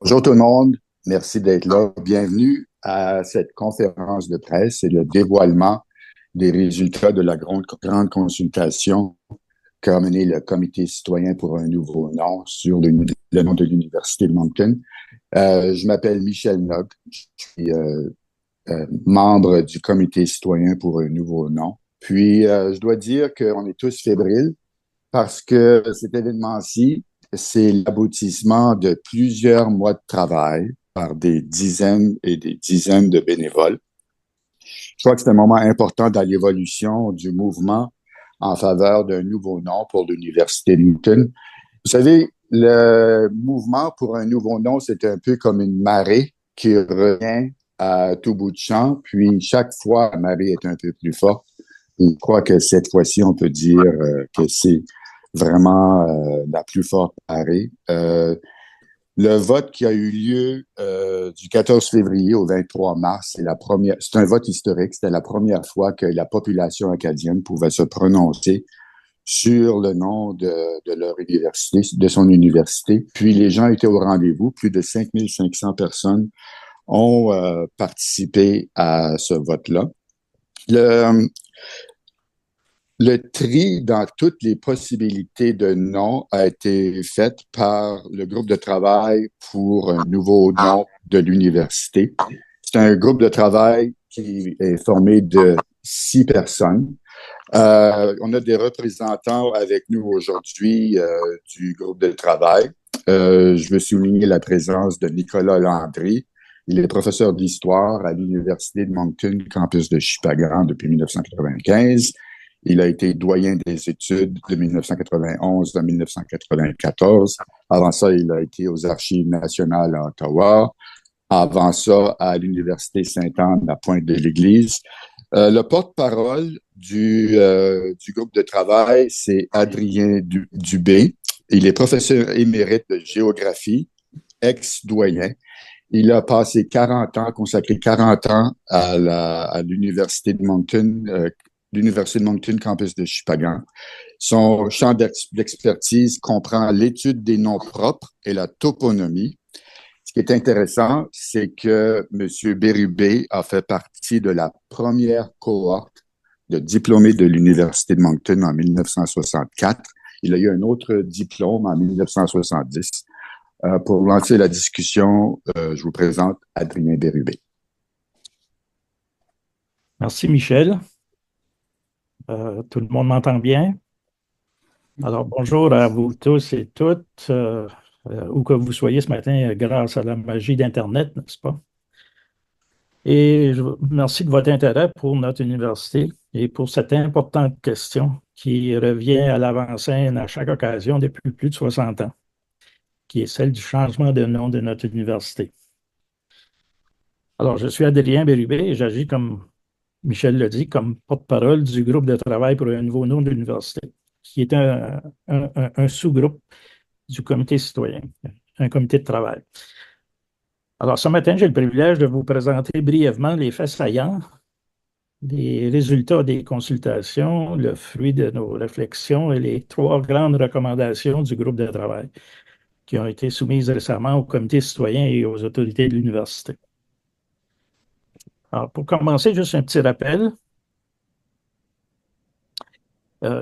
Bonjour tout le monde, merci d'être là. Bienvenue à cette conférence de presse et le dévoilement des résultats de la grande consultation qu'a mené le Comité citoyen pour un nouveau nom sur le nom de l'Université de Moncton. Je m'appelle Michel Nog, je suis membre du Comité citoyen pour un nouveau nom. Puis, je dois dire qu'on est tous fébriles parce que cet événement-ci, c'est l'aboutissement de plusieurs mois de travail par des dizaines et des dizaines de bénévoles. Je crois que c'est un moment important dans l'évolution du mouvement en faveur d'un nouveau nom pour l'Université de Newton. Vous savez, le mouvement pour un nouveau nom, c'est un peu comme une marée qui revient à tout bout de champ, puis chaque fois, la marée est un peu plus forte. Je crois que cette fois-ci, on peut dire que c'est vraiment la plus forte marée. Le vote qui a eu lieu du 14 février au 23 mars, c'est un vote historique. C'était la première fois que la population acadienne pouvait se prononcer sur le nom de leur université, de son université. Puis les gens étaient au rendez-vous. Plus de 5500 personnes ont participé à ce vote-là. Le, le tri dans toutes les possibilités de noms a été fait par le groupe de travail pour un nouveau nom de l'université. C'est un groupe de travail qui est formé de 6 personnes. On a des représentants avec nous aujourd'hui du groupe de travail. Je veux souligner la présence de Nicolas Landry. Il est professeur d'histoire à l'Université de Moncton, campus de Shippagan depuis 1995. Il a été doyen des études de 1991 à 1994. Avant ça, il a été aux Archives nationales à Ottawa. Avant ça, à l'Université Sainte-Anne à Pointe-de-l'Église. Le porte-parole du groupe de travail, c'est Adrien Dubé. Il est professeur émérite de géographie, ex-doyen. Il a passé 40 ans, consacré 40 ans à l'Université de Moncton, l'Université de Moncton, campus de Shippagan. Son champ d'expertise comprend l'étude des noms propres et la toponymie. Ce qui est intéressant, c'est que M. Bérubé a fait partie de la première cohorte de diplômés de l'Université de Moncton en 1964. Il a eu un autre diplôme en 1970. Pour lancer la discussion, je vous présente Adrien Bérubé. Merci, Michel. Tout le monde m'entend bien? Alors, bonjour à vous tous et toutes, où que vous soyez ce matin, grâce à la magie d'Internet, n'est-ce pas? Et je vous remercie de votre intérêt pour notre université et pour cette importante question qui revient à l'avant-scène à chaque occasion depuis plus de 60 ans, qui est celle du changement de nom de notre université. Alors, je suis Adrien Bérubé et j'agis comme Michel l'a dit, comme porte-parole du groupe de travail pour un nouveau nom de l'université, qui est un sous-groupe du comité citoyen, un comité de travail. Alors, ce matin, j'ai le privilège de vous présenter brièvement les faits saillants, les résultats des consultations, le fruit de nos réflexions et les 3 grandes recommandations du groupe de travail qui ont été soumises récemment au comité citoyen et aux autorités de l'université. Alors, pour commencer, juste un petit rappel.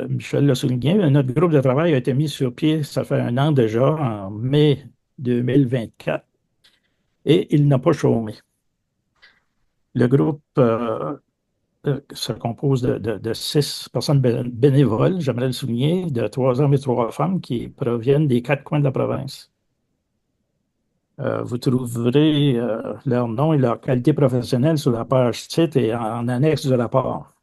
Michel l'a souligné, notre groupe de travail a été mis sur pied, ça fait un an déjà, en mai 2024, et il n'a pas chômé. Le groupe se compose de 6 personnes bénévoles, j'aimerais le souligner, de 3 hommes et 3 femmes qui proviennent des 4 coins de la province. Vous trouverez leur nom et leur qualité professionnelle sur la page titre et en annexe du rapport.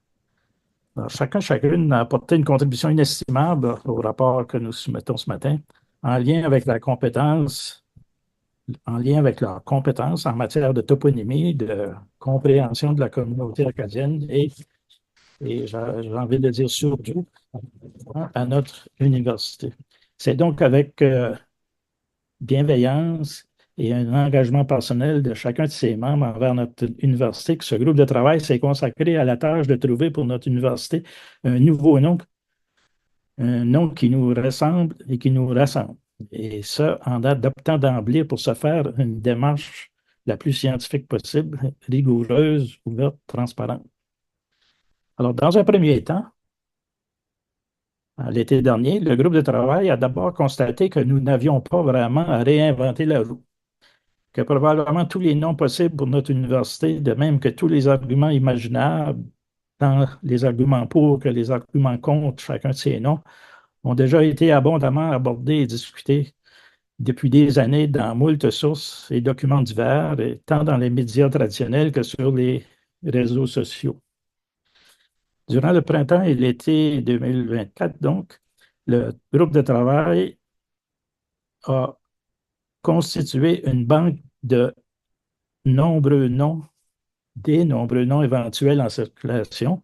Alors, chacune a apporté une contribution inestimable au rapport que nous soumettons ce matin en lien avec leur compétence en matière de toponymie, de compréhension de la communauté acadienne et j'ai envie de dire surtout à notre université. C'est donc avec bienveillance et un engagement personnel de chacun de ses membres envers notre université que ce groupe de travail s'est consacré à la tâche de trouver pour notre université un nouveau nom, un nom qui nous ressemble et qui nous rassemble. Et ça, en adoptant d'emblée pour se faire une démarche la plus scientifique possible, rigoureuse, ouverte, transparente. Alors, dans un premier temps, l'été dernier, le groupe de travail a d'abord constaté que nous n'avions pas vraiment à réinventer la roue, que probablement tous les noms possibles pour notre université, de même que tous les arguments imaginables, tant les arguments pour que les arguments contre chacun de ces noms, ont déjà été abondamment abordés et discutés depuis des années dans moult sources et documents divers, et tant dans les médias traditionnels que sur les réseaux sociaux. Durant le printemps et l'été 2024, donc, le groupe de travail a constitué une banque de nombreux noms, des nombreux noms éventuels en circulation,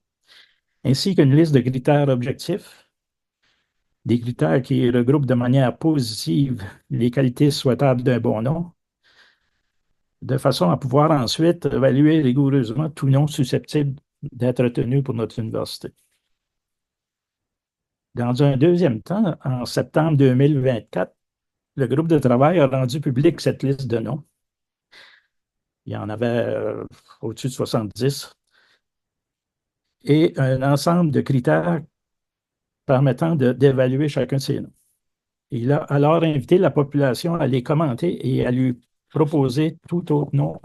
ainsi qu'une liste de critères objectifs, des critères qui regroupent de manière positive les qualités souhaitables d'un bon nom, de façon à pouvoir ensuite évaluer rigoureusement tout nom susceptible d'être retenu pour notre université. Dans un deuxième temps, en septembre 2024, le groupe de travail a rendu public cette liste de noms. Il y en avait au-dessus de 70 et un ensemble de critères permettant d'évaluer chacun de ces noms. Il a alors invité la population à les commenter et à lui proposer tout autre nom.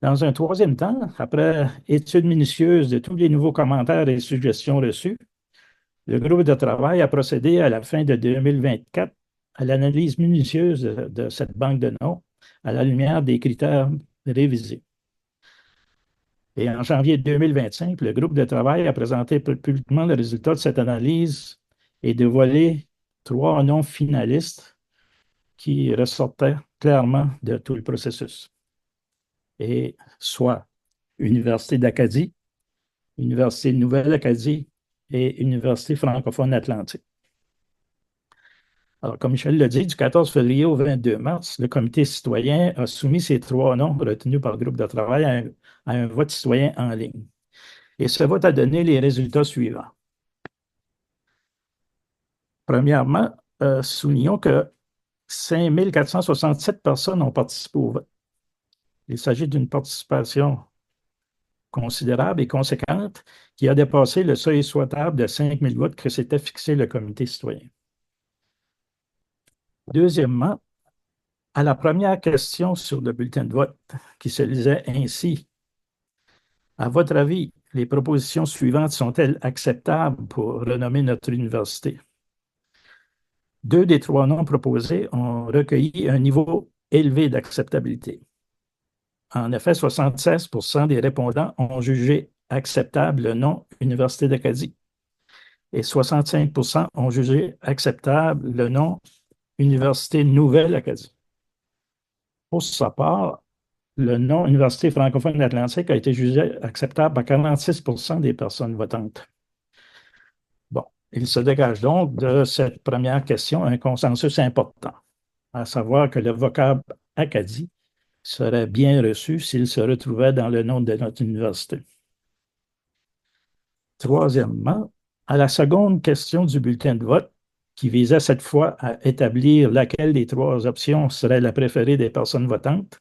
Dans un troisième temps, après étude minutieuse de tous les nouveaux commentaires et suggestions reçus, le groupe de travail a procédé à la fin de 2024 à l'analyse minutieuse de cette banque de noms à la lumière des critères révisés. Et en janvier 2025, le groupe de travail a présenté publiquement le résultat de cette analyse et dévoilé 3 noms finalistes qui ressortaient clairement de tout le processus. Et soit Université d'Acadie, Université de Nouvelle-Acadie et Université francophone atlantique. Alors, comme Michel l'a dit, du 14 février au 22 mars, le comité citoyen a soumis ces 3 noms retenus par le groupe de travail à un vote citoyen en ligne. Et ce vote a donné les résultats suivants. Premièrement, soulignons que 5 467 personnes ont participé au vote. Il s'agit d'une participation considérable et conséquente qui a dépassé le seuil souhaitable de 5 000 votes que s'était fixé le comité citoyen. Deuxièmement, à la première question sur le bulletin de vote, qui se lisait ainsi: à votre avis, les propositions suivantes sont-elles acceptables pour renommer notre université? 2 des 3 noms proposés ont recueilli un niveau élevé d'acceptabilité. En effet, 76 des répondants ont jugé acceptable le nom Université d'Acadie et 65 ont jugé acceptable le nom Université Nouvelle-Acadie. Pour sa part, le nom Université francophone atlantique a été jugé acceptable par 46 des personnes votantes. Bon, il se dégage donc de cette première question un consensus important, à savoir que le vocable Acadie serait bien reçu s'il se retrouvait dans le nom de notre université. Troisièmement, à la seconde question du bulletin de vote, qui visait cette fois à établir laquelle des 3 options serait la préférée des personnes votantes,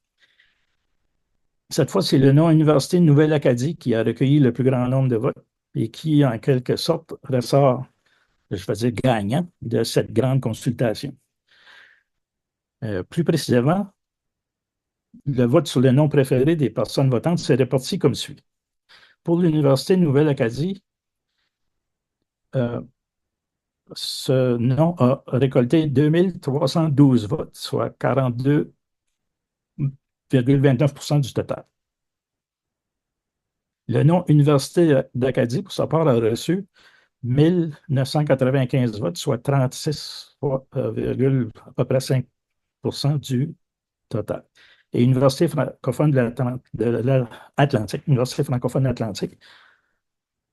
cette fois, c'est le nom Université de Nouvelle-Acadie qui a recueilli le plus grand nombre de votes et qui, en quelque sorte, ressort, je vais dire, gagnant de cette grande consultation. Plus précisément, le vote sur le nom préféré des personnes votantes s'est réparti comme suit. Pour l'Université de Nouvelle-Acadie, ce nom a récolté 2312 votes, soit 42,29 du total. Le nom Université d'Acadie, pour sa part, a reçu 1995 votes, soit 36, à peu près 5 du total. Et Université francophone de l'Atlantique, Université francophone atlantique,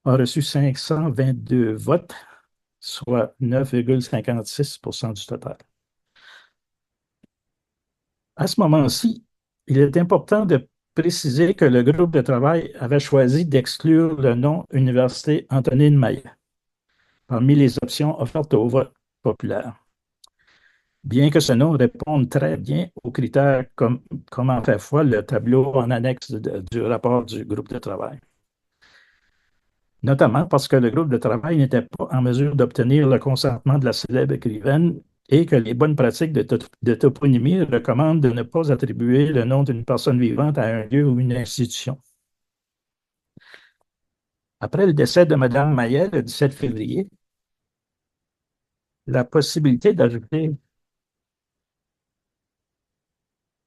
a reçu 522 votes, soit 9,56 du total. À ce moment-ci, il est important de préciser que le groupe de travail avait choisi d'exclure le nom Université Antonine Maillet, parmi les options offertes au vote populaire. Bien que ce nom réponde très bien aux critères comme en fait foi le tableau en annexe du rapport du groupe de travail. Notamment parce que le groupe de travail n'était pas en mesure d'obtenir le consentement de la célèbre écrivaine et que les bonnes pratiques de toponymie recommandent de ne pas attribuer le nom d'une personne vivante à un lieu ou une institution. Après le décès de Mme Maillet le 17 février, la possibilité d'ajouter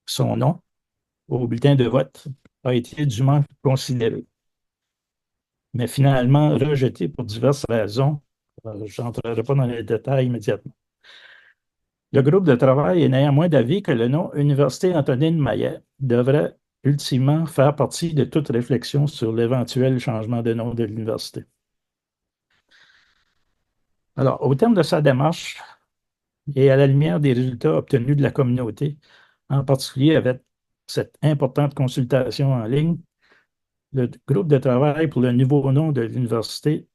son nom au bulletin de vote a été dûment considérée, mais finalement rejetée pour diverses raisons. Je n'entrerai pas dans les détails immédiatement. Le groupe de travail est néanmoins d'avis que le nom Université Antonine Maillet devrait ultimement faire partie de toute réflexion sur l'éventuel changement de nom de l'université. Alors, au terme de sa démarche et à la lumière des résultats obtenus de la communauté, en particulier avec cette importante consultation en ligne, le groupe de travail pour le nouveau nom de l'université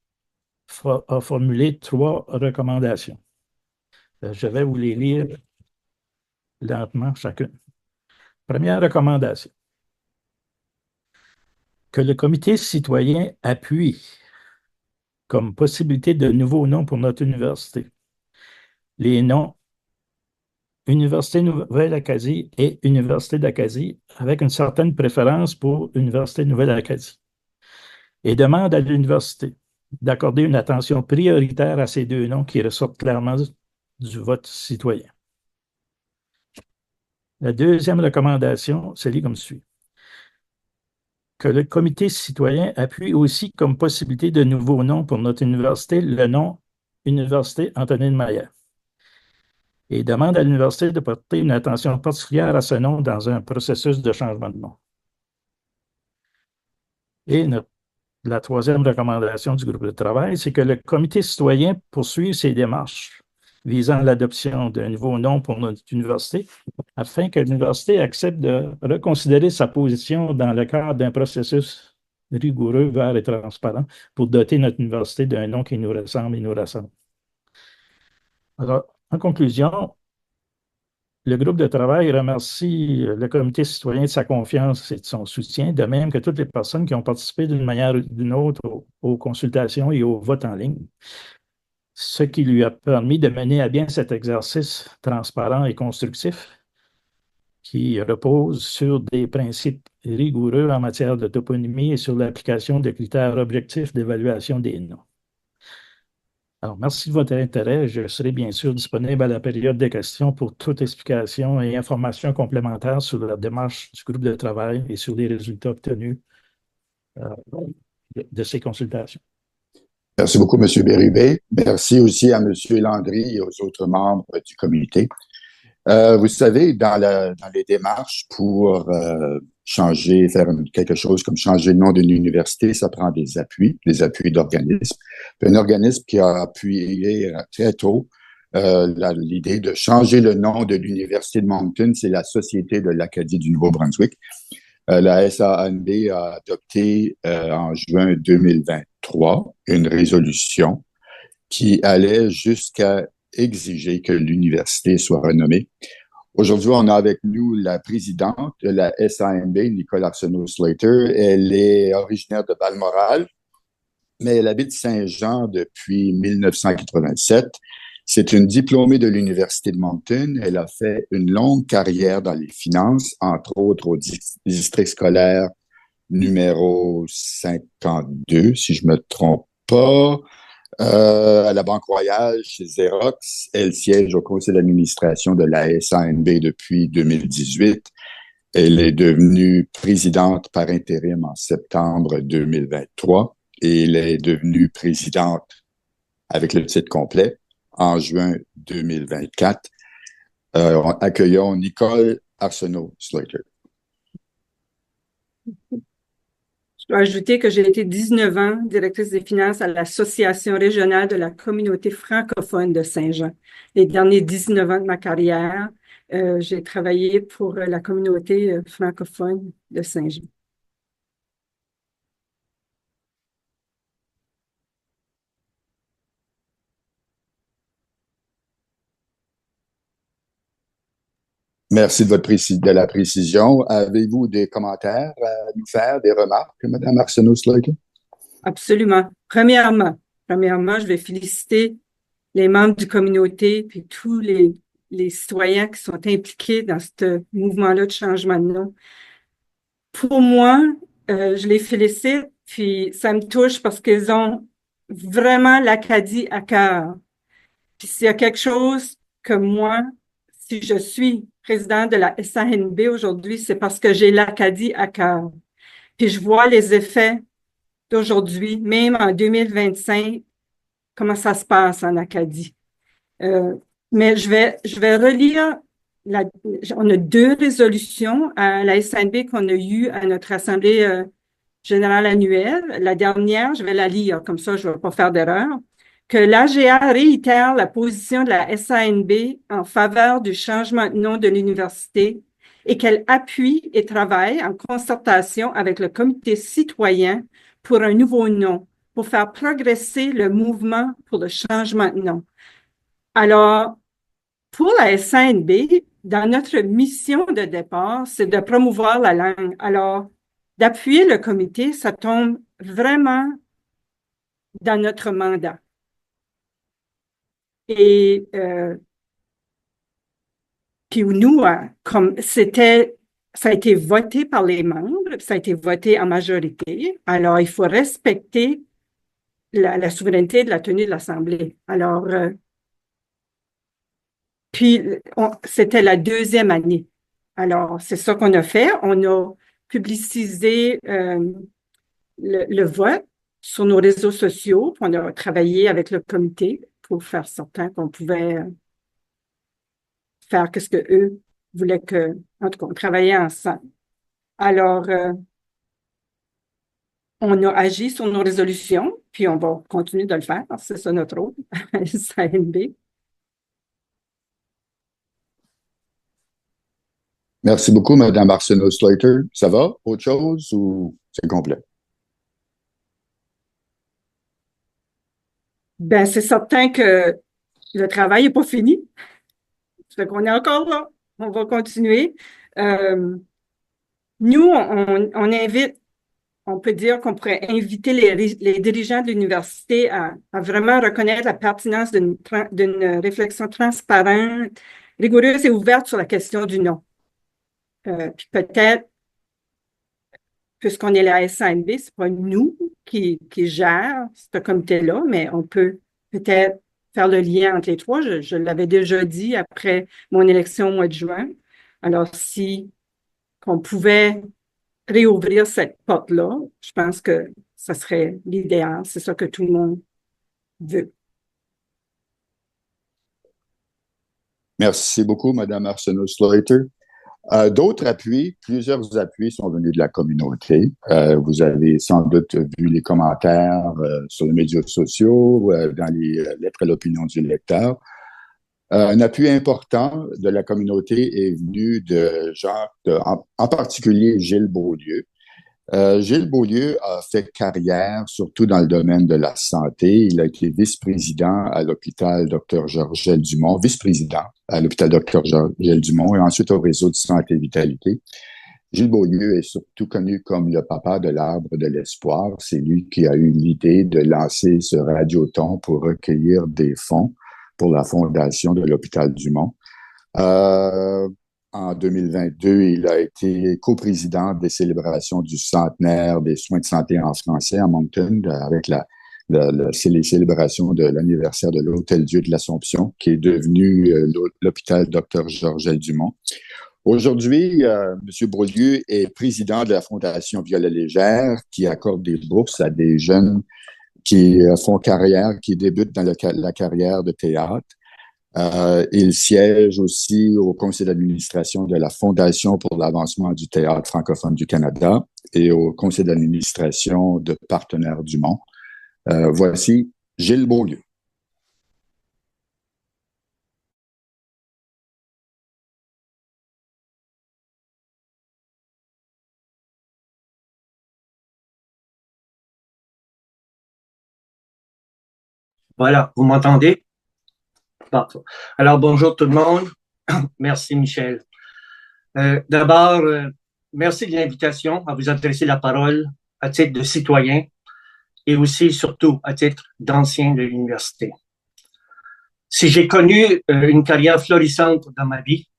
a formulé 3 recommandations. Je vais vous les lire lentement chacune. Première recommandation. Que le comité citoyen appuie comme possibilité de nouveaux noms pour notre université les noms Université Nouvelle-Acadie et Université d'Acadie avec une certaine préférence pour Université Nouvelle-Acadie et demande à l'université d'accorder une attention prioritaire à ces 2 noms qui ressortent clairement du vote citoyen. La deuxième recommandation se lit comme suit. Que le comité citoyen appuie aussi comme possibilité de nouveaux noms pour notre université le nom Université Antonine Maillet et demande à l'université de porter une attention particulière à ce nom dans un processus de changement de nom. Et la troisième recommandation du groupe de travail, c'est que le comité citoyen poursuive ses démarches visant l'adoption d'un nouveau nom pour notre université afin que l'université accepte de reconsidérer sa position dans le cadre d'un processus rigoureux, vert et transparent pour doter notre université d'un nom qui nous ressemble et nous rassemble. Alors, en conclusion, le groupe de travail remercie le comité citoyen de sa confiance et de son soutien, de même que toutes les personnes qui ont participé d'une manière ou d'une autre aux consultations et au vote en ligne, ce qui lui a permis de mener à bien cet exercice transparent et constructif qui repose sur des principes rigoureux en matière de toponymie et sur l'application de critères objectifs d'évaluation des noms. Alors, merci de votre intérêt. Je serai bien sûr disponible à la période des questions pour toute explication et information complémentaire sur la démarche du groupe de travail et sur les résultats obtenus euh, de ces consultations. Merci beaucoup, M. Bérubé. Merci aussi à M. Landry et aux autres membres du comité. Vous savez, dans les démarches pour changer, faire quelque chose comme changer le nom d'une université, ça prend des appuis d'organismes. Un organisme qui a appuyé très tôt l'idée de changer le nom de l'Université de Moncton, c'est la Société de l'Acadie du Nouveau-Brunswick. La SANB a adopté en juin 2023 une résolution qui allait jusqu'à exiger que l'université soit renommée. Aujourd'hui, on a avec nous la présidente de la SANB, Nicole Arsenault-Slater. Elle est originaire de Balmoral, mais elle habite Saint-Jean depuis 1987. C'est une diplômée de l'Université de Moncton. Elle a fait une longue carrière dans les finances, entre autres au district scolaire numéro 52, si je me trompe pas, à la Banque Royale, chez Xerox. Elle siège au conseil d'administration de la SANB depuis 2018. Elle est devenue présidente par intérim en septembre 2023 et elle est devenue présidente avec le titre complet en juin 2024. Accueillons Nicole Arsenault-Slater. Je dois ajouter que j'ai été 19 ans directrice des finances à l'Association régionale de la communauté francophone de Saint-Jean. Les derniers 19 ans de ma carrière, j'ai travaillé pour la communauté francophone de Saint-Jean. Merci de de la précision. Avez-vous des commentaires à nous faire, des remarques, Mme Arsenault-Slater? Absolument. Premièrement, je vais féliciter les membres du communauté puis tous les citoyens qui sont impliqués dans ce mouvement-là de changement de nom. Pour moi, je les félicite, puis ça me touche parce qu'ils ont vraiment l'Acadie à cœur. Puis s'il y a quelque chose que moi, si je suis présidente de la SANB aujourd'hui, c'est parce que j'ai l'Acadie à cœur. Puis je vois les effets d'aujourd'hui, même en 2025, comment ça se passe en Acadie. Mais je vais relire, on a deux résolutions à la SNB qu'on a eues à notre Assemblée générale annuelle. La dernière, je vais la lire, comme ça je ne vais pas faire d'erreur. Que l'AGA réitère la position de la SANB en faveur du changement de nom de l'université et qu'elle appuie et travaille en concertation avec le comité citoyen pour un nouveau nom, pour faire progresser le mouvement pour le changement de nom. Alors, pour la SNB, dans notre mission de départ, c'est de promouvoir la langue. Alors, d'appuyer le comité, ça tombe vraiment dans notre mandat. Et puis nous, comme ça a été voté par les membres, ça a été voté en majorité, alors il faut respecter la souveraineté de la tenue de l'Assemblée. Alors, puis, c'était la deuxième année. Alors, c'est ça qu'on a fait. On a publicisé le vote sur nos réseaux sociaux. Puis on a travaillé avec le comité pour faire certain qu'on pouvait faire ce que eux voulaient que, en tout cas, on travaillait ensemble. Alors, on a agi sur nos résolutions, puis on va continuer de le faire. C'est ça notre rôle, SANB. Merci beaucoup, Mme Arsenault-Slater. Ça va? Autre chose ou c'est complet? Ben, c'est certain que le travail n'est pas fini. Ça fait qu'on est encore là. On va continuer. Nous, on invite, on peut dire qu'on pourrait inviter les dirigeants de l'université à vraiment reconnaître la pertinence d'une réflexion transparente, rigoureuse et ouverte sur la question du nom. Puis peut-être, puisqu'on est la SANB, c'est pas nous qui gère ce comité-là, mais on peut peut-être faire le lien entre les trois. Je l'avais déjà dit après mon élection au mois de juin. Alors, si qu'on pouvait réouvrir cette porte-là, je pense que ça serait l'idéal. C'est ça que tout le monde veut. Merci beaucoup, Mme Arsenault-Slater. D'autres appuis, plusieurs appuis sont venus de la communauté. Vous avez sans doute vu les commentaires sur les médias sociaux, dans les lettres à l'opinion du lecteur. Un appui important de la communauté est venu de gens, en particulier Gilles Beaulieu. Gilles Beaulieu a fait carrière surtout dans le domaine de la santé. Il a été vice-président à l'hôpital Dr Georgel Dumont, vice-président à l'hôpital Dr Georgel Dumont et ensuite au réseau de santé et vitalité. Gilles Beaulieu est surtout connu comme le papa de l'arbre de l'espoir. C'est lui qui a eu l'idée de lancer ce radioton pour recueillir des fonds pour la fondation de l'hôpital Dumont. En 2022, il a été coprésident des célébrations du centenaire des soins de santé en français à Moncton avec les célébrations de l'anniversaire de l'Hôtel-Dieu de l'Assomption, qui est devenu l'hôpital Dr Georgel Dumont. Aujourd'hui, M. Beaulieu est président de la Fondation Violet Légère, qui accorde des bourses à des jeunes qui font carrière, qui débutent dans la carrière de théâtre. Il siège aussi au conseil d'administration de la Fondation pour l'avancement du théâtre francophone du Canada et au conseil d'administration de Partenaires Dumont. Voici Gilles Beaulieu. Voilà, vous m'entendez? Parfait. Alors, bonjour tout le monde. Merci, Michel. D'abord, merci de l'invitation à vous adresser la parole à titre de citoyen et aussi, surtout, à titre d'ancien de l'université. Si j'ai connu une carrière florissante dans ma vie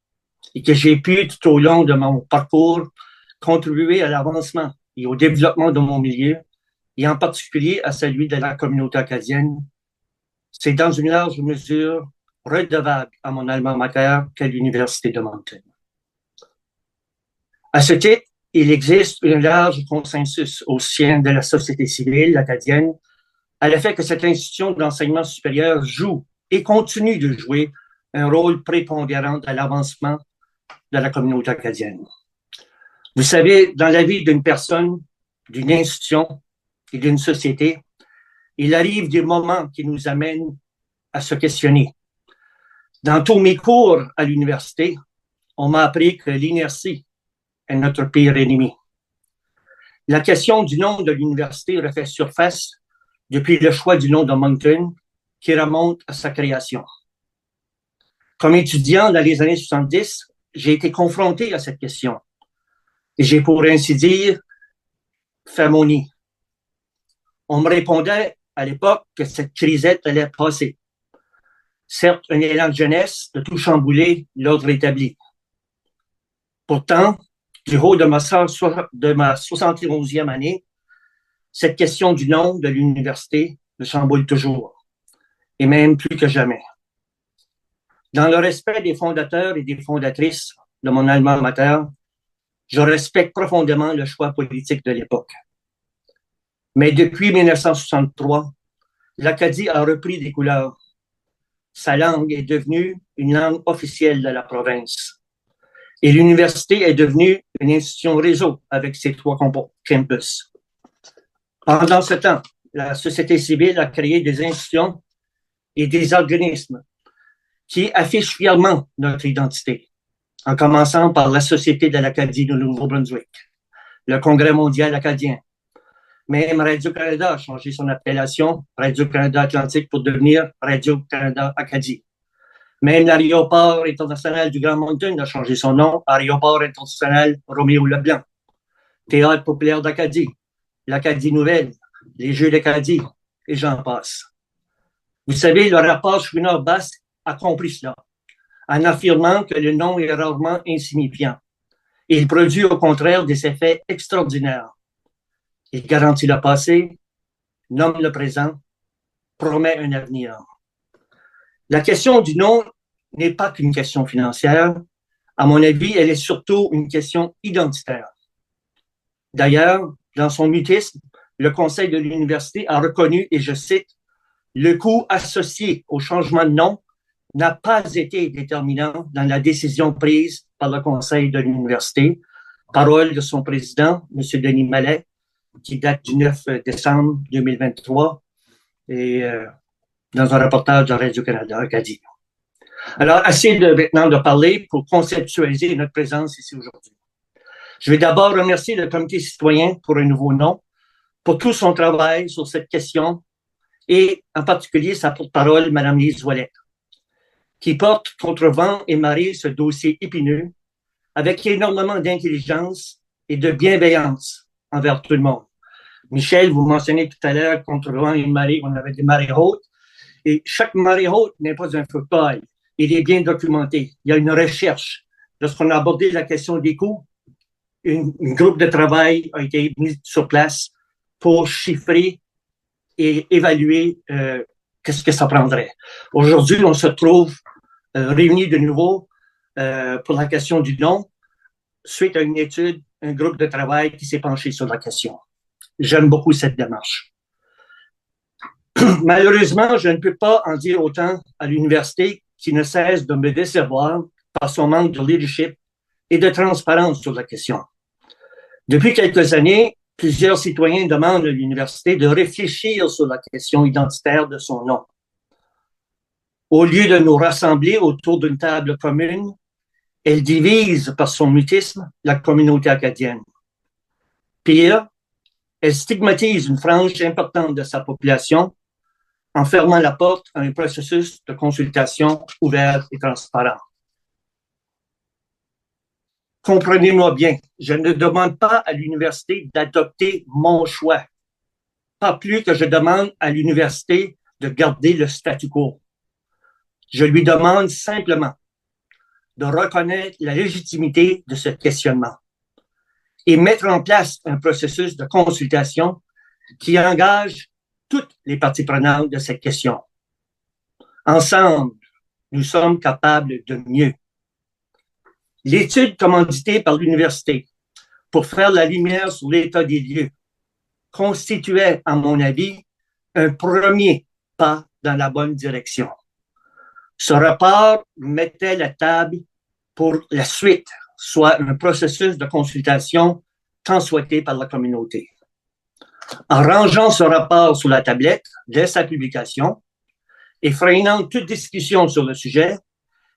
et que j'ai pu, tout au long de mon parcours, contribuer à l'avancement et au développement de mon milieu, et en particulier à celui de la communauté acadienne, c'est dans une large mesure redevable à mon alma mater qu'à l'Université de Moncton. À ce titre, il existe un large consensus au sein de la société civile acadienne à l'effet que cette institution d'enseignement supérieur joue et continue de jouer un rôle prépondérant à l'avancement de la communauté acadienne. Vous savez, dans la vie d'une personne, d'une institution et d'une société, il arrive des moments qui nous amènent à se questionner. Dans tous mes cours à l'université, on m'a appris que l'inertie est notre pire ennemi. La question du nom de l'université refait surface depuis le choix du nom de Moncton, qui remonte à sa création. Comme étudiant dans les années 70, j'ai été confronté à cette question. Et j'ai, pour ainsi dire, fait mon nid. On me répondait à l'époque que cette crisette allait passer. Certes, un élan de jeunesse de tout chambouler, l'ordre établi. Pourtant, du haut de ma 71e année, cette question du nom de l'université me chamboule toujours, et même plus que jamais. Dans le respect des fondateurs et des fondatrices de mon alma mater, je respecte profondément le choix politique de l'époque. Mais depuis 1963, l'Acadie a repris des couleurs. Sa langue est devenue une langue officielle de la province. Et l'université est devenue une institution réseau avec ses 3 campus. Pendant ce temps, la société civile a créé des institutions et des organismes qui affichent fièrement notre identité, en commençant par la Société de l'Acadie du Nouveau-Brunswick, le Congrès mondial acadien. Même Radio-Canada a changé son appellation, Radio-Canada Atlantique, pour devenir Radio-Canada Acadie. Même l'aéroport international du Grand Moncton a changé son nom, Aéroport international Roméo Leblanc. Théâtre populaire d'Acadie, l'Acadie Nouvelle, les Jeux d'Acadie, et j'en passe. Vous savez, le rapport Chouinard-Basse a compris cela, en affirmant que le nom est rarement insignifiant. Il produit au contraire des effets extraordinaires. Il garantit le passé, nomme le présent, promet un avenir. La question du nom n'est pas qu'une question financière. À mon avis, elle est surtout une question identitaire. D'ailleurs, dans son mutisme, le Conseil de l'université a reconnu, et je cite, « Le coût associé au changement de nom n'a pas été déterminant dans la décision prise par le Conseil de l'université », parole de son président, M. Denis Mallet, qui date du 9 décembre 2023, et dans un reportage de Radio-Canada Acadie. Alors, assez maintenant de parler pour conceptualiser notre présence ici aujourd'hui. Je vais d'abord remercier le Comité citoyen pour un nouveau nom, pour tout son travail sur cette question, et en particulier sa porte-parole, Mme Lise Ouellette, qui porte contre vent et marée ce dossier épineux avec énormément d'intelligence et de bienveillance envers tout le monde. Michel, vous mentionnez tout à l'heure, contre vent et marée, on avait des marées hautes, et chaque marée haute n'est pas un feu de paille. Il est bien documenté. Il y a une recherche. Lorsqu'on a abordé la question des coûts, un groupe de travail a été mis sur place pour chiffrer et évaluer qu'est-ce que ça prendrait. Aujourd'hui, on se trouve réunis de nouveau pour la question du nom, suite à une étude, un groupe de travail qui s'est penché sur la question. J'aime beaucoup cette démarche. Malheureusement, je ne peux pas en dire autant à l'université qui ne cesse de me décevoir par son manque de leadership et de transparence sur la question. Depuis quelques années, plusieurs citoyens demandent à l'université de réfléchir sur la question identitaire de son nom. Au lieu de nous rassembler autour d'une table commune, elle divise par son mutisme la communauté acadienne. Pire, elle stigmatise une frange importante de sa population en fermant la porte à un processus de consultation ouvert et transparent. Comprenez-moi bien, je ne demande pas à l'université d'adopter mon choix, pas plus que je demande à l'université de garder le statu quo. Je lui demande simplement de reconnaître la légitimité de ce questionnement et mettre en place un processus de consultation qui engage toutes les parties prenantes de cette question. Ensemble, nous sommes capables de mieux. L'étude commanditée par l'université pour faire la lumière sur l'état des lieux constituait, à mon avis, un premier pas dans la bonne direction. Ce rapport mettait la table pour la suite, soit un processus de consultation tant souhaité par la communauté. En rangeant ce rapport sous la tablette dès sa publication et freinant toute discussion sur le sujet,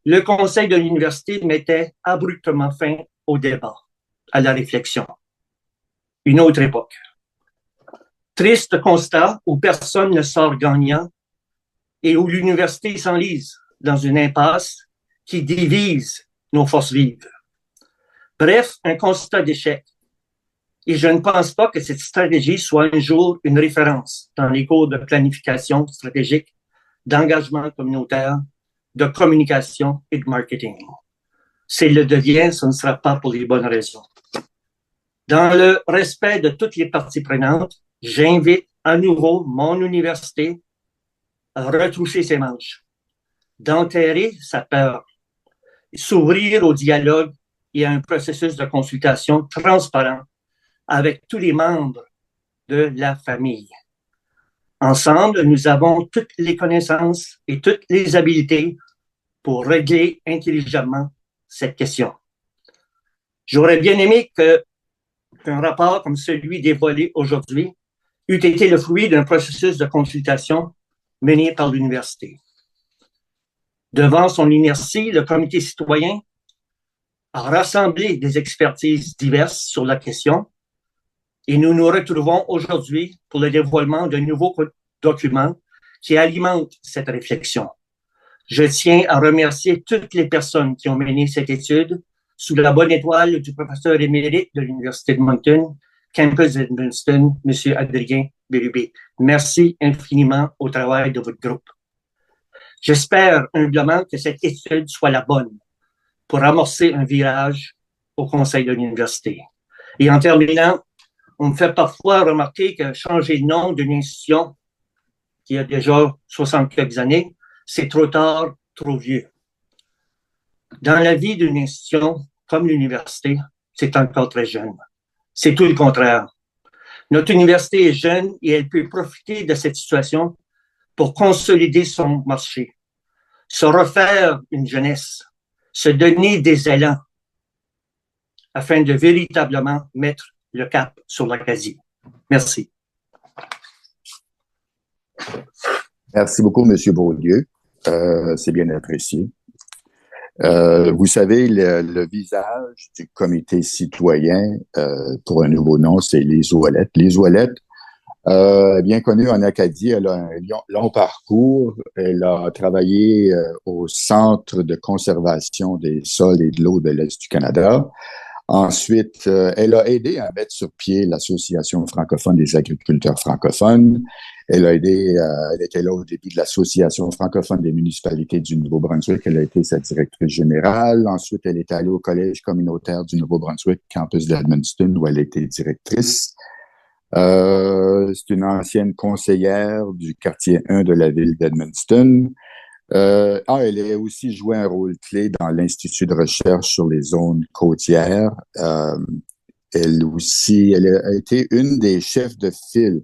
le conseil de l'université mettait abruptement fin au débat, à la réflexion. Une autre époque. Triste constat où personne ne sort gagnant et où l'université s'enlise dans une impasse qui divise nos forces vives. Bref, un constat d'échec. Et je ne pense pas que cette stratégie soit un jour une référence dans les cours de planification stratégique, d'engagement communautaire, de communication et de marketing. S'il le devient, ce ne sera pas pour les bonnes raisons. Dans le respect de toutes les parties prenantes, j'invite à nouveau mon université à retrousser ses manches, d'enterrer sa peur, s'ouvrir au dialogue et à un processus de consultation transparent avec tous les membres de la famille. Ensemble, nous avons toutes les connaissances et toutes les habiletés pour régler intelligemment cette question. J'aurais bien aimé qu'un rapport comme celui dévoilé aujourd'hui eût été le fruit d'un processus de consultation mené par l'université. Devant son inertie, le comité citoyen a rassemblé des expertises diverses sur la question et nous nous retrouvons aujourd'hui pour le dévoilement d'un nouveau document qui alimente cette réflexion. Je tiens à remercier toutes les personnes qui ont mené cette étude sous la bonne étoile du professeur émérite de l'Université de Moncton, Campus Edmundston, M. Adrien Bérubé. Merci infiniment au travail de votre groupe. J'espère humblement que cette étude soit la bonne pour amorcer un virage au conseil de l'université. Et en terminant, on me fait parfois remarquer que changer de nom d'une institution qui a déjà 60 quelques années, c'est trop tard, trop vieux. Dans la vie d'une institution comme l'université, c'est encore très jeune. C'est tout le contraire. Notre université est jeune et elle peut profiter de cette situation pour consolider son marché, se refaire une jeunesse, se donner des élans afin de véritablement mettre le cap sur l'Acadie. Merci. Merci beaucoup, M. Beaulieu. C'est bien apprécié. Vous savez, le visage du comité citoyen, pour un nouveau nom, c'est Lise Ouellette. Lise Ouellette, bien connue en Acadie, elle a un long parcours. Elle a travaillé au Centre de conservation des sols et de l'eau de l'Est du Canada. Ensuite, elle a aidé à mettre sur pied l'Association francophone des agriculteurs francophones. Elle était là au début de l'Association francophone des municipalités du Nouveau-Brunswick. Elle a été sa directrice générale. Ensuite, elle est allée au Collège communautaire du Nouveau-Brunswick, campus d'Edmundston, où elle a été directrice. C'est une ancienne conseillère du quartier 1 de la ville d'Edmundston. Elle a aussi joué un rôle clé dans l'Institut de recherche sur les zones côtières. Elle a été une des chefs de file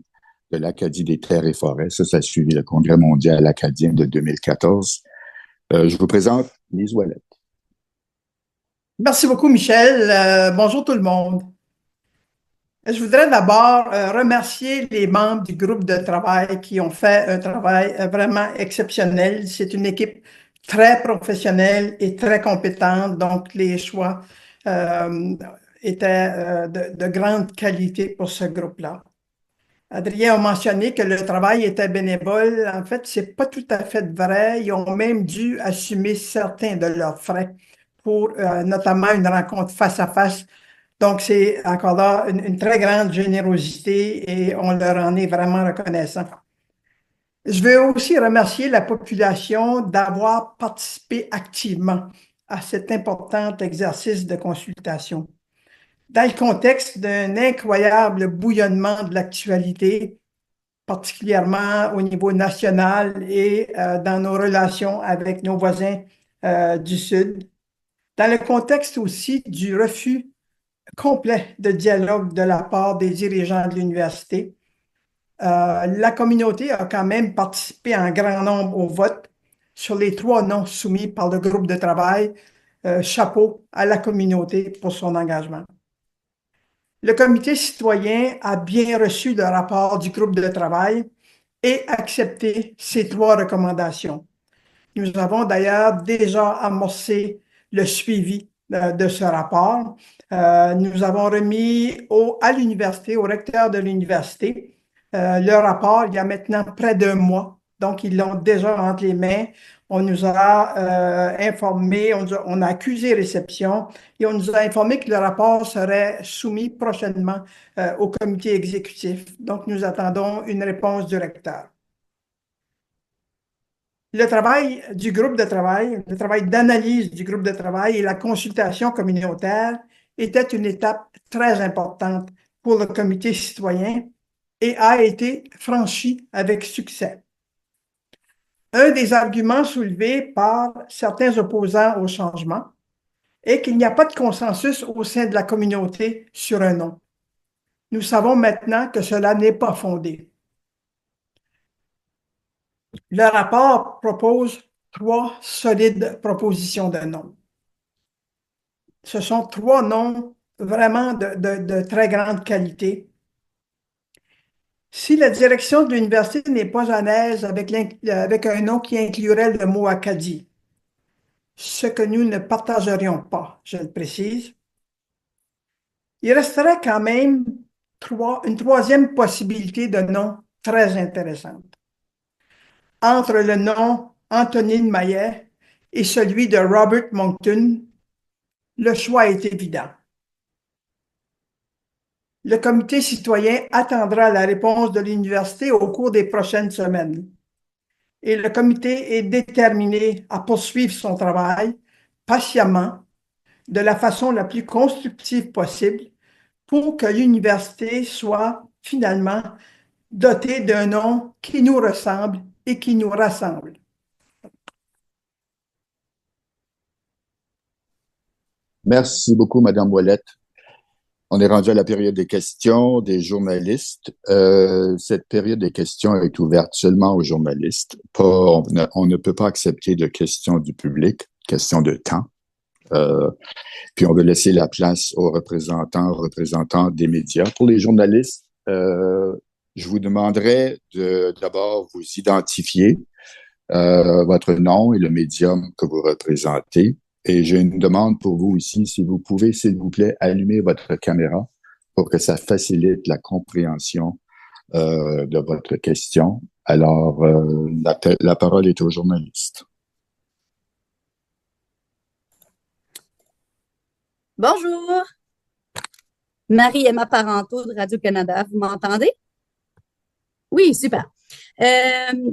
de l'Acadie des terres et forêts. Ça a suivi le Congrès mondial acadien de 2014. Je vous présente Lise Ouellette. Merci beaucoup, Michel. Bonjour tout le monde. Je voudrais d'abord remercier les membres du groupe de travail qui ont fait un travail vraiment exceptionnel. C'est une équipe très professionnelle et très compétente, donc les choix étaient de grande qualité pour ce groupe-là. Adrien a mentionné que le travail était bénévole. En fait, c'est pas tout à fait vrai. Ils ont même dû assumer certains de leurs frais pour notamment une rencontre face à face. Donc, c'est encore là une très grande générosité et on leur en est vraiment reconnaissant. Je veux aussi remercier la population d'avoir participé activement à cet important exercice de consultation. Dans le contexte d'un incroyable bouillonnement de l'actualité, particulièrement au niveau national et dans nos relations avec nos voisins du Sud, dans le contexte aussi du refus complet de dialogue de la part des dirigeants de l'université, la communauté a quand même participé en grand nombre au vote sur les 3 noms soumis par le groupe de travail. Chapeau à la communauté pour son engagement. Le comité citoyen a bien reçu le rapport du groupe de travail et accepté ces 3 recommandations. Nous avons d'ailleurs déjà amorcé le suivi de ce rapport. Nous avons remis à l'université, au recteur de l'université, le rapport il y a maintenant près d'1 mois. Donc, ils l'ont déjà entre les mains. On nous a informé, on a accusé réception et on nous a informé que le rapport serait soumis prochainement au comité exécutif. Donc, nous attendons une réponse du recteur. Le travail du groupe de travail, le travail d'analyse du groupe de travail et la consultation communautaire était une étape très importante pour le comité citoyen et a été franchi avec succès. Un des arguments soulevés par certains opposants au changement est qu'il n'y a pas de consensus au sein de la communauté sur un nom. Nous savons maintenant que cela n'est pas fondé. Le rapport propose 3 solides propositions de noms. Ce sont 3 noms vraiment de très grande qualité. Si la direction de l'université n'est pas à l'aise avec un nom qui inclurait le mot Acadie, ce que nous ne partagerions pas, je le précise, il resterait quand même une 3e possibilité de nom très intéressante. Entre le nom Antonine Maillet et celui de Robert Moncton, le choix est évident. Le comité citoyen attendra la réponse de l'université au cours des prochaines semaines. Et le comité est déterminé à poursuivre son travail patiemment, de la façon la plus constructive possible, pour que l'université soit finalement dotée d'un nom qui nous ressemble et qui nous rassemble. Merci beaucoup, Madame Ouellette. On est rendu à la période des questions des journalistes. Cette période des questions est ouverte seulement aux journalistes. On ne peut pas accepter de questions du public, questions de temps. Puis on veut laisser la place aux représentants des médias. Pour les journalistes, je vous demanderai de d'abord vous identifier, votre nom et le médium que vous représentez. Et j'ai une demande pour vous ici, si vous pouvez, s'il vous plaît, allumer votre caméra pour que ça facilite la compréhension de votre question. Alors, la parole est aux journalistes. Bonjour, Marie-Emma Parenteau de Radio-Canada. Vous m'entendez? Oui, super.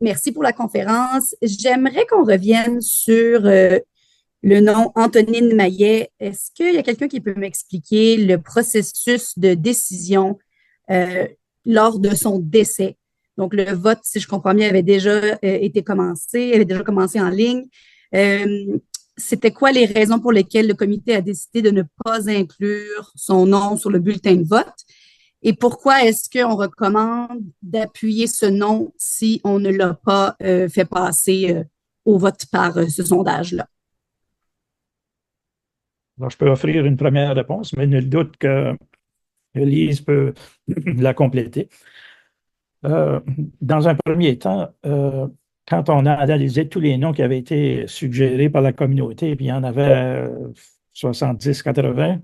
Merci pour la conférence. J'aimerais qu'on revienne sur le nom Antonine Maillet. Est-ce qu'il y a quelqu'un qui peut m'expliquer le processus de décision lors de son décès? Donc, le vote, si je comprends bien, avait déjà commencé en ligne. C'était quoi les raisons pour lesquelles le comité a décidé de ne pas inclure son nom sur le bulletin de vote? Et pourquoi est-ce qu'on recommande d'appuyer ce nom si on ne l'a pas fait passer au vote par ce sondage-là? Alors, je peux offrir une première réponse, mais nul doute que Lise peut la compléter. Dans un premier temps, quand on a analysé tous les noms qui avaient été suggérés par la communauté, puis il y en avait 70-80,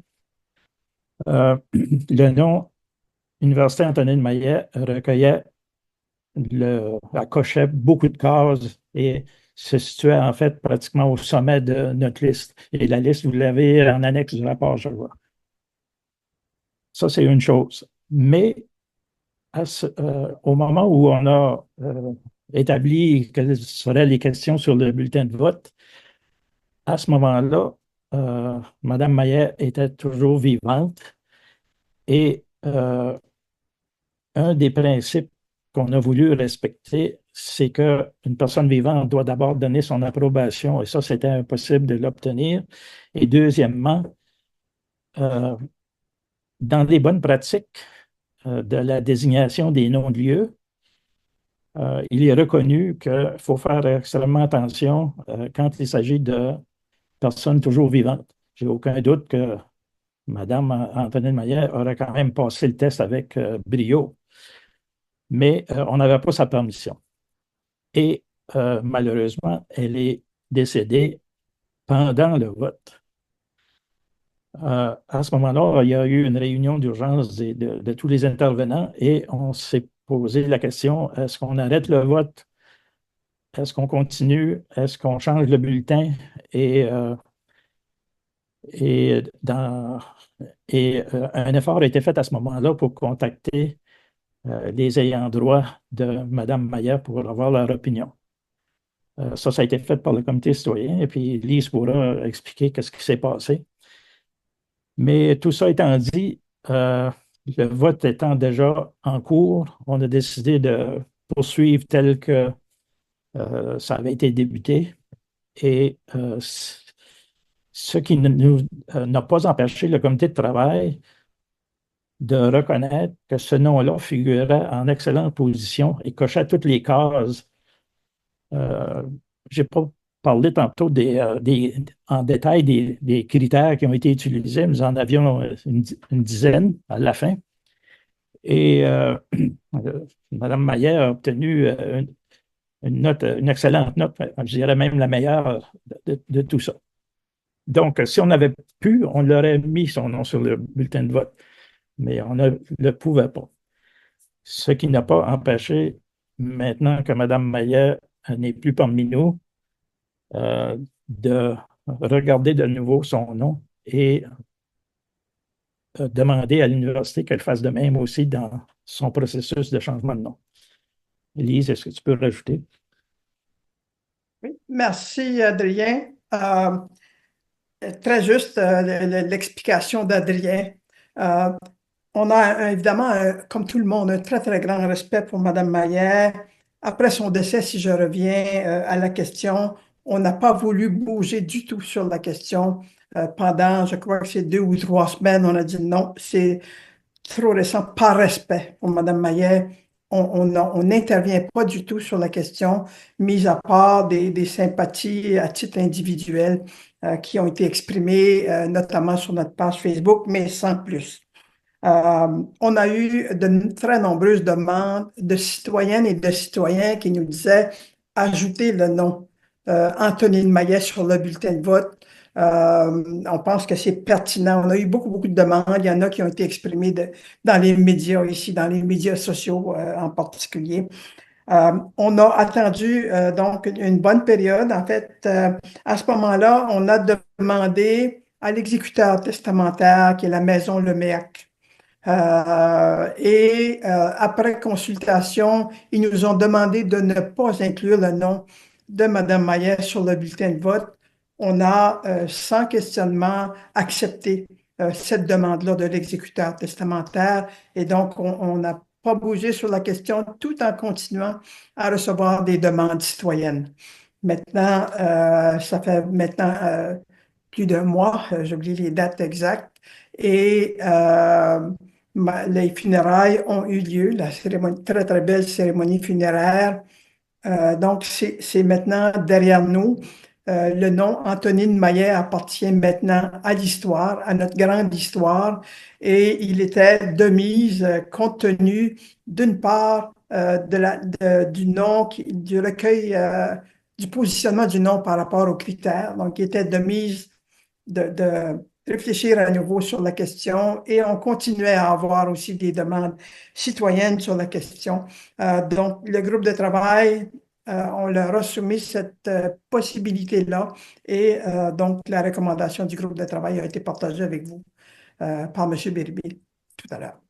le nom Université Antonine Maillet cochait beaucoup de cases et se situait en fait pratiquement au sommet de notre liste. Et la liste, vous l'avez en annexe du rapport, je vois. Ça, c'est une chose. Mais au moment où on a établi quelles seraient les questions sur le bulletin de vote, à ce moment-là, Mme Maillet était toujours vivante et un des principes qu'on a voulu respecter, c'est qu'une personne vivante doit d'abord donner son approbation et ça, c'était impossible de l'obtenir. Et deuxièmement, dans les bonnes pratiques de la désignation des noms de lieux, il est reconnu qu'il faut faire extrêmement attention quand il s'agit de personnes toujours vivantes. J'ai aucun doute que Mme Antonine Maillet aurait quand même passé le test avec brio, mais on n'avait pas sa permission. Et malheureusement, elle est décédée pendant le vote. À ce moment-là, il y a eu une réunion d'urgence de tous les intervenants et on s'est posé la question, est-ce qu'on arrête le vote? Est-ce qu'on continue? Est-ce qu'on change le bulletin? Et un effort a été fait à ce moment-là pour contacter les ayants droit de Mme Maillet pour avoir leur opinion. Ça a été fait par le comité citoyen et puis Lise pourra expliquer ce qui s'est passé. Mais tout ça étant dit, le vote étant déjà en cours, on a décidé de poursuivre tel que ça avait été débuté. Et ce qui n'a pas empêché le comité de travail de reconnaître que ce nom-là figurait en excellente position et cochait toutes les cases. Je n'ai pas parlé tantôt en détail des critères qui ont été utilisés. Nous en avions une dizaine à la fin. Et Mme Maillet a obtenu une excellente note, je dirais même la meilleure de tout ça. Donc, si on avait pu, on l'aurait mis son nom sur le bulletin de vote, mais on ne le pouvait pas. Ce qui n'a pas empêché, maintenant que Mme Maillet n'est plus parmi nous, de regarder de nouveau son nom et demander à l'université qu'elle fasse de même aussi dans son processus de changement de nom. Élise, est-ce que tu peux rajouter? Oui, merci, Adrien. Très juste l'explication d'Adrien. On a évidemment, comme tout le monde, un très, très grand respect pour Mme Maillet. Après son décès, si je reviens à la question, on n'a pas voulu bouger du tout sur la question pendant, je crois que c'est 2 ou 3 semaines. On a dit non, c'est trop récent, par respect pour Mme Maillet. On n'intervient pas du tout sur la question, mis à part des sympathies à titre individuel qui ont été exprimées notamment sur notre page Facebook, mais sans plus. On a eu de très nombreuses demandes de citoyennes et de citoyens qui nous disaient ajouter le nom Antonine Maillet sur le bulletin de vote. On pense que c'est pertinent. On a eu beaucoup, beaucoup de demandes. Il y en a qui ont été exprimées dans les médias ici, dans les médias sociaux en particulier. On a attendu donc une bonne période. En fait, à ce moment-là, on a demandé à l'exécuteur testamentaire, qui est la maison Leméac. Après consultation, ils nous ont demandé de ne pas inclure le nom de Mme Maillet sur le bulletin de vote. On a, sans questionnement, accepté cette demande-là de l'exécuteur testamentaire et donc on n'a pas bougé sur la question tout en continuant à recevoir des demandes citoyennes. Maintenant, ça fait maintenant plus d'un mois, j'oublie les dates exactes, et les funérailles ont eu lieu, la cérémonie, très très belle cérémonie funéraire. Donc c'est maintenant derrière nous. Le nom Antonine Maillet appartient maintenant à l'histoire, à notre grande histoire, et il était de mise compte tenu d'une part du nom, du recueil, du positionnement du nom par rapport aux critères. Donc, il était de mise de réfléchir à nouveau sur la question et on continuait à avoir aussi des demandes citoyennes sur la question. Donc, le groupe de travail on leur a soumis cette possibilité-là et donc la recommandation du groupe de travail a été partagée avec vous par M. Béribi tout à l'heure.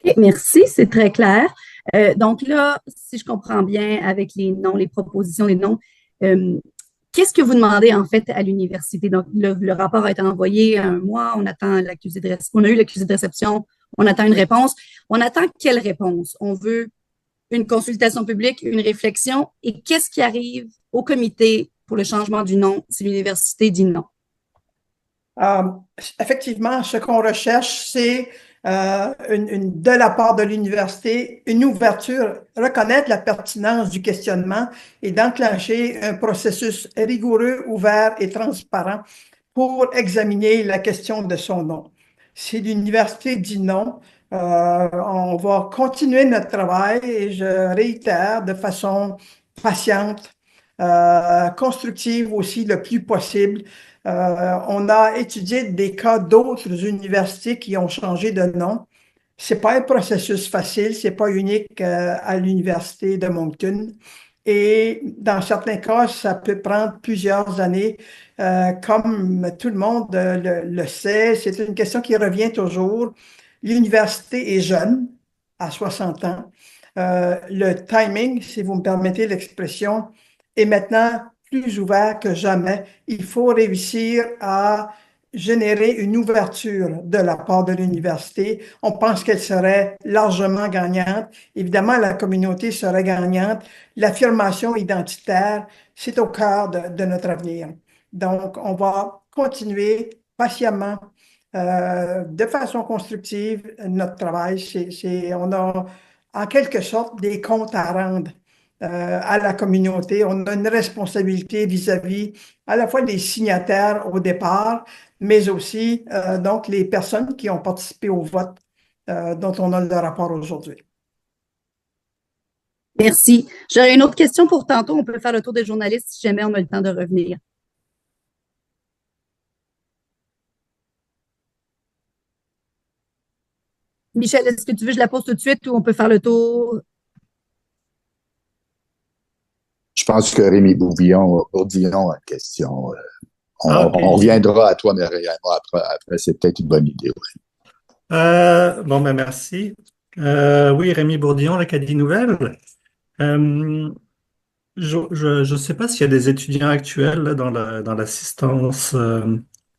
OK, merci, c'est très clair. Donc là, si je comprends bien avec les noms, les propositions, les noms, qu'est-ce que vous demandez en fait à l'université? Donc, le rapport a été envoyé un mois, on attend l'accusé de on a eu l'accusé de réception, on attend une réponse. On attend quelle réponse? On veut une consultation publique, une réflexion, et qu'est-ce qui arrive au comité pour le changement du nom si l'université dit non? Euh, Effectivement, ce qu'on recherche, c'est de la part de l'université, une ouverture, reconnaître la pertinence du questionnement et d'enclencher un processus rigoureux, ouvert et transparent pour examiner la question de son nom. Si l'université dit non, on va continuer notre travail et je réitère de façon patiente, constructive aussi le plus possible. On a étudié des cas d'autres universités qui ont changé de nom. C'est pas un processus facile, c'est pas unique à l'université de Moncton. Et dans certains cas, ça peut prendre plusieurs années. Comme tout le monde le sait, c'est une question qui revient toujours. L'université est jeune, à 60 ans. Le timing, si vous me permettez l'expression, est maintenant plus ouvert que jamais. Il faut réussir à générer une ouverture de la part de l'université. On pense qu'elle serait largement gagnante. Évidemment, la communauté serait gagnante. L'affirmation identitaire, c'est au cœur de notre avenir. Donc, on va continuer patiemment, de façon constructive, notre travail. On a en quelque sorte des comptes à rendre à la communauté. On a une responsabilité vis-à-vis à la fois des signataires au départ, mais aussi donc les personnes qui ont participé au vote dont on a le rapport aujourd'hui. Merci. J'aurais une autre question pour tantôt. On peut faire le tour des journalistes si jamais on a le temps de revenir. Michel, est-ce que tu veux que je la pose tout de suite ou on peut faire le tour? Je pense que Rémi Bourdillon a une question. On reviendra à toi, Myriam, après c'est peut-être une bonne idée. Oui. Bon, ben merci. Oui, Rémi Bourdillon, l'Acadie Nouvelle. Je ne sais pas s'il y a des étudiants actuels là, dans l'assistance,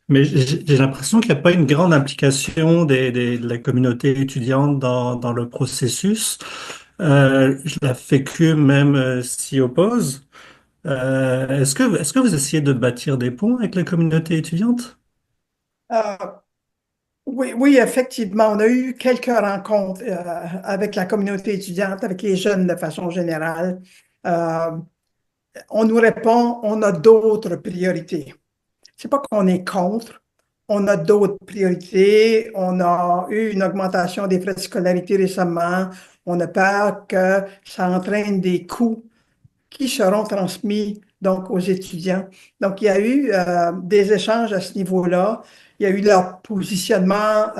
mais j'ai l'impression qu'il n'y a pas une grande implication de la communauté étudiante dans le processus. La FECU même s'y oppose. Est-ce que vous essayez de bâtir des ponts avec la communauté étudiante? Euh, oui, effectivement, on a eu quelques rencontres avec la communauté étudiante, avec les jeunes de façon générale. Euh, on nous répond, on a d'autres priorités. C'est pas qu'on est contre, on a d'autres priorités. On a eu une augmentation des frais de scolarité récemment. On a peur que ça entraîne des coûts qui seront transmis donc aux étudiants. Donc, il y a eu des échanges à ce niveau-là. Il y a eu leur positionnement.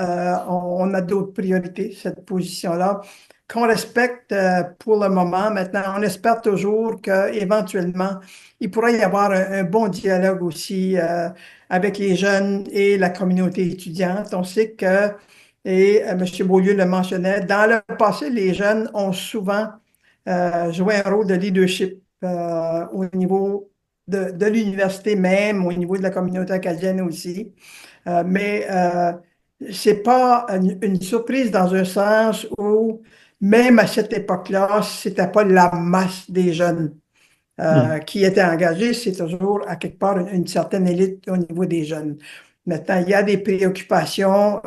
On a d'autres priorités, cette position-là, qu'on respecte pour le moment. Maintenant, on espère toujours qu'éventuellement, il pourrait y avoir un bon dialogue aussi avec les jeunes et la communauté étudiante. On sait que, et M. Beaulieu le mentionnait, dans le passé, les jeunes ont souvent joué un rôle de leadership au niveau de l'université même, au niveau de la communauté acadienne aussi. Mais c'est pas une surprise dans un sens où, même à cette époque-là, c'était pas la masse des jeunes qui étaient engagés, c'est toujours à quelque part une certaine élite au niveau des jeunes. Maintenant, il y a des préoccupations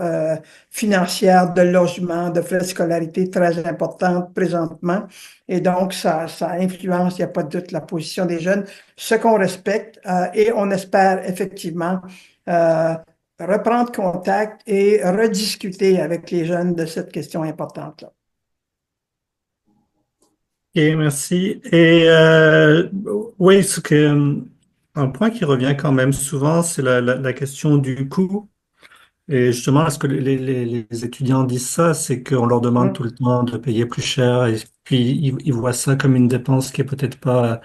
financières, de logement, de frais de scolarité très importantes présentement. Et donc, ça influence, il n'y a pas de doute, la position des jeunes, ce qu'on respecte et on espère effectivement reprendre contact et rediscuter avec les jeunes de cette question importante-là. Ok, merci. Et oui, un point qui revient quand même souvent, c'est la question du coût. Et justement, est-ce que les étudiants disent ça, c'est qu'on leur demande tout le temps de payer plus cher et puis ils voient ça comme une dépense qui est peut-être pas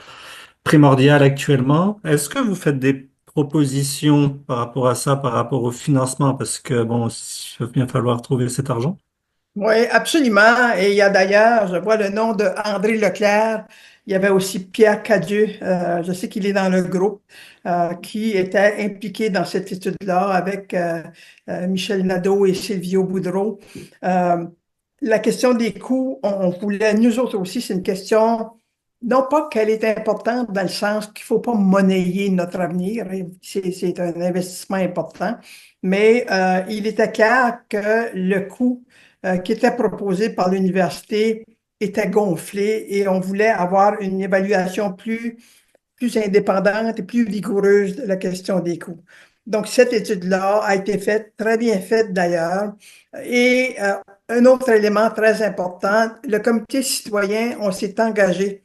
primordiale actuellement. Est-ce que vous faites des propositions par rapport à ça, par rapport au financement? Parce que, bon, il va bien falloir trouver cet argent. Oui, absolument. Et il y a d'ailleurs, je vois le nom de André Leclerc. Il y avait aussi Pierre Cadieux, je sais qu'il est dans le groupe, qui était impliqué dans cette étude-là avec Michel Nadeau et Silvio Boudreau. Euh, la question des coûts, on voulait, nous autres aussi, c'est une question, non pas qu'elle est importante dans le sens qu'il ne faut pas monnayer notre avenir, et c'est un investissement important, mais il était clair que le coût qui était proposé par l'université était gonflé et on voulait avoir une évaluation plus indépendante et plus rigoureuse de la question des coûts. Donc, cette étude-là a été faite, très bien faite d'ailleurs. Et un autre élément très important, le comité citoyen, on s'est engagé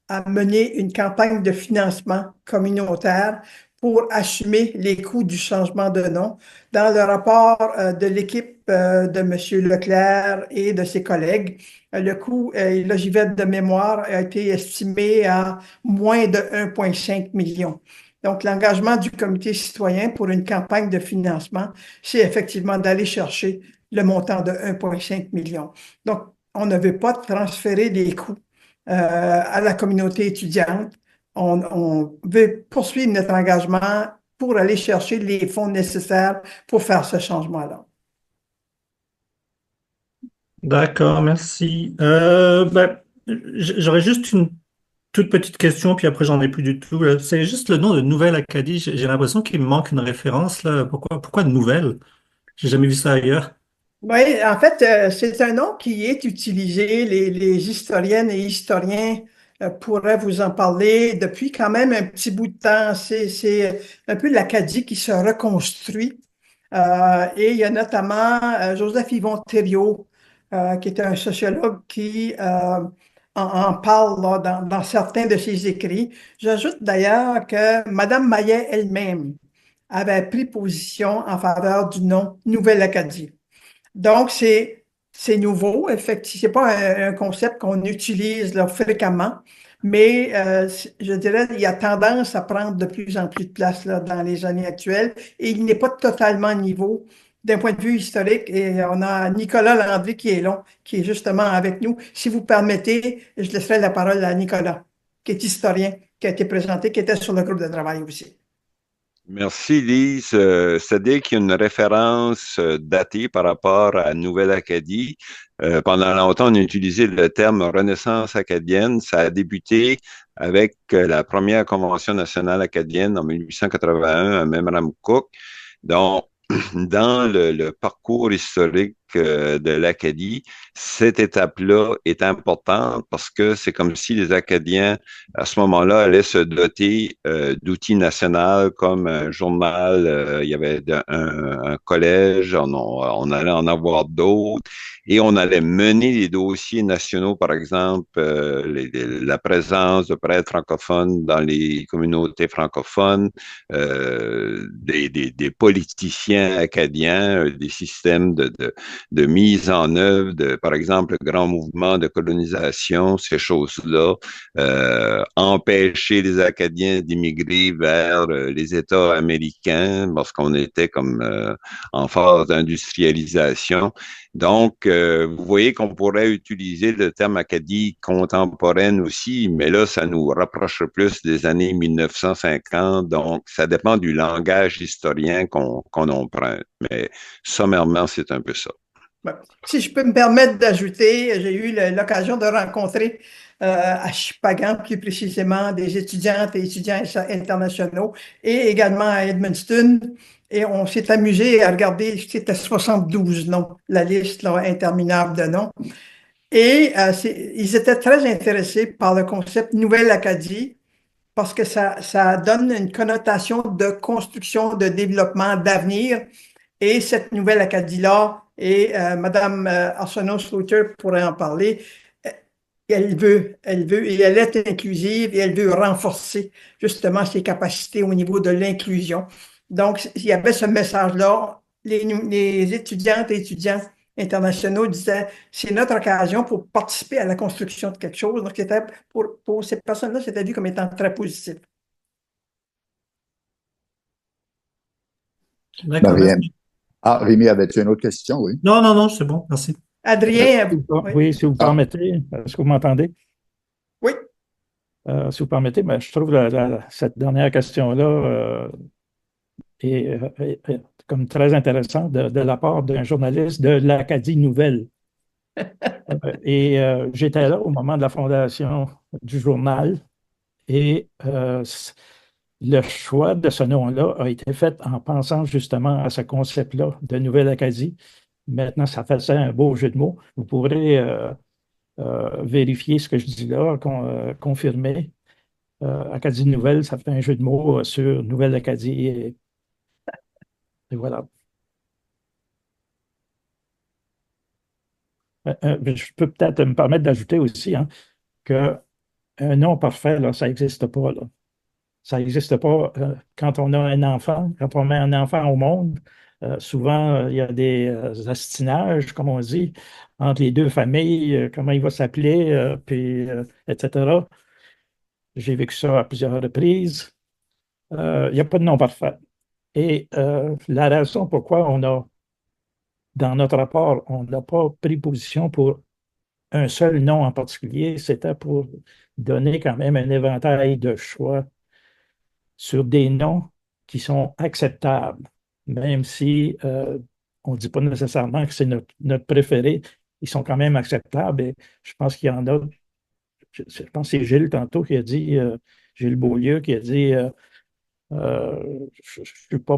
à mener une campagne de financement communautaire pour assumer les coûts du changement de nom. Dans le rapport de l'équipe de M. Leclerc et de ses collègues, le coût, là j'y vais de mémoire, a été estimé à moins de 1,5 million. Donc, l'engagement du comité citoyen pour une campagne de financement, c'est effectivement d'aller chercher le montant de 1,5 million. Donc, on ne veut pas transférer des coûts à la communauté étudiante. On veut poursuivre notre engagement pour aller chercher les fonds nécessaires pour faire ce changement-là. D'accord, merci. J'aurais juste une toute petite question, puis après j'en ai plus du tout. C'est juste le nom de Nouvelle-Acadie. J'ai l'impression qu'il me manque une référence là. Pourquoi Nouvelle? J'ai jamais vu ça ailleurs. Oui, en fait, c'est un nom qui est utilisé. Les historiennes et historiens pourraient vous en parler depuis quand même un petit bout de temps. C'est un peu l'Acadie qui se reconstruit. Et il y a notamment Joseph-Yvon Thériault, qui est un sociologue qui en parle là, dans certains de ses écrits. J'ajoute d'ailleurs que Madame Maillet elle-même avait pris position en faveur du nom Nouvelle-Acadie. Donc, c'est nouveau, effectivement. C'est pas un concept qu'on utilise là, fréquemment, mais je dirais qu'il y a tendance à prendre de plus en plus de place là, dans les années actuelles et il n'est pas totalement nouveau d'un point de vue historique. Et on a Nicolas Landry qui est là, qui est justement avec nous. Si vous permettez, je laisserai la parole à Nicolas, qui est historien, qui a été présenté, qui était sur le groupe de travail aussi. Merci, Lise. C'est-à-dire qu'il y a une référence datée par rapport à Nouvelle-Acadie. Pendant longtemps, on a utilisé le terme Renaissance acadienne. Ça a débuté avec la première Convention nationale acadienne en 1881 à Memramcook. Donc, dans le parcours historique de l'Acadie, cette étape-là est importante parce que c'est comme si les Acadiens, à ce moment-là, allaient se doter d'outils nationaux comme un journal, il y avait un collège, on allait en avoir d'autres, et on allait mener les dossiers nationaux, par exemple, la présence de prêtres francophones dans les communautés francophones, des politiciens acadiens, des systèmes de mise en œuvre de, par exemple, le grand mouvement de colonisation, ces choses-là, empêcher les Acadiens d'immigrer vers les États américains parce qu'on était comme en phase d'industrialisation. Donc, vous voyez qu'on pourrait utiliser le terme Acadie contemporaine aussi, mais là, ça nous rapproche plus des années 1950. Donc, ça dépend du langage historien qu'on emprunte. Mais sommairement, c'est un peu ça. Si je peux me permettre d'ajouter, j'ai eu l'occasion de rencontrer à Shippagan, plus précisément, des étudiantes et étudiants internationaux et également à Edmundston. Et on s'est amusé à regarder, c'était 72 noms, la liste là, interminable de noms. Et ils étaient très intéressés par le concept Nouvelle-Acadie parce que ça donne une connotation de construction, de développement, d'avenir. Et cette nouvelle Acadie-là, et Mme Arsenault-Slaughter pourrait en parler, et elle est inclusive et elle veut renforcer justement ses capacités au niveau de l'inclusion. Donc, il y avait ce message-là. les étudiantes et étudiants internationaux disaient, c'est notre occasion pour participer à la construction de quelque chose. Donc, pour ces personnes-là, c'était vu comme étant très positif. D'accord. Marianne. Ah, Rémi, avais-tu une autre question? Oui. Non, non, non, c'est bon, merci. Adrien, Oui, si vous Ah. permettez, est-ce que vous m'entendez? oui. Si vous permettez, ben, je trouve cette dernière question-là est comme très intéressante de la part d'un journaliste de l'Acadie Nouvelle. J'étais là au moment de la fondation du journal et le choix de ce nom-là a été fait en pensant justement à ce concept-là de Nouvelle Acadie. Maintenant, ça fait un beau jeu de mots. Vous pourrez vérifier ce que je dis là, confirmer. Acadie Nouvelle, ça fait un jeu de mots sur Nouvelle Acadie et voilà. Je peux peut-être me permettre d'ajouter aussi qu'un nom parfait, là, ça n'existe pas. Là. Ça n'existe pas quand on a un enfant, quand on met un enfant au monde. Souvent, il y a des astinages, comme on dit, entre les deux familles, comment il va s'appeler, puis, etc. J'ai vécu ça à plusieurs reprises. Il n'y a pas de nom parfait. Et la raison pourquoi dans notre rapport, on n'a pas pris position pour un seul nom en particulier, c'était pour donner quand même un éventail de choix sur des noms qui sont acceptables, même si on ne dit pas nécessairement que c'est notre préféré, ils sont quand même acceptables. Et je pense qu'il y en a, je pense que c'est Gilles tantôt qui a dit, Gilles Beaulieu qui a dit je ne suis pas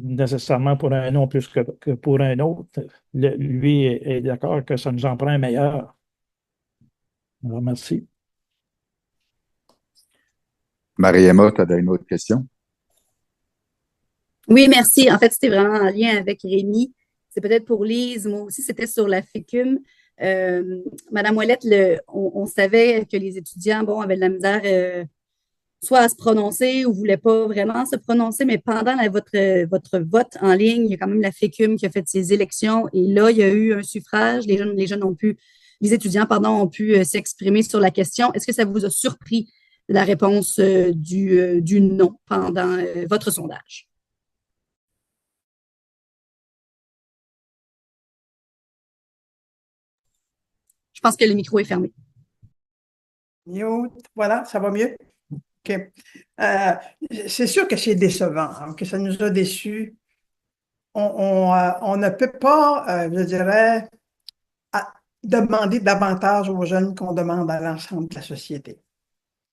nécessairement pour un nom plus que pour un autre. Lui est d'accord que ça nous en prend un meilleur. Alors, merci. Marie-Emma, tu avais une autre question? Oui, merci. En fait, c'était vraiment en lien avec Rémi. C'est peut-être pour Lise. Moi aussi, c'était sur la FECUM. Madame Ouellette, on savait que les étudiants, bon, avaient de la misère soit à se prononcer ou ne voulaient pas vraiment se prononcer, mais pendant votre vote en ligne, il y a quand même la FECUM qui a fait ses élections et là, il y a eu un suffrage. Les étudiants, pardon, ont pu s'exprimer sur la question. Est-ce que ça vous a surpris la réponse du non pendant votre sondage? Je pense que le micro est fermé. Mute. Voilà, ça va mieux? OK. C'est sûr que c'est décevant, que ça nous a déçus. On ne peut pas, je dirais, demander davantage aux jeunes qu'on demande à l'ensemble de la société.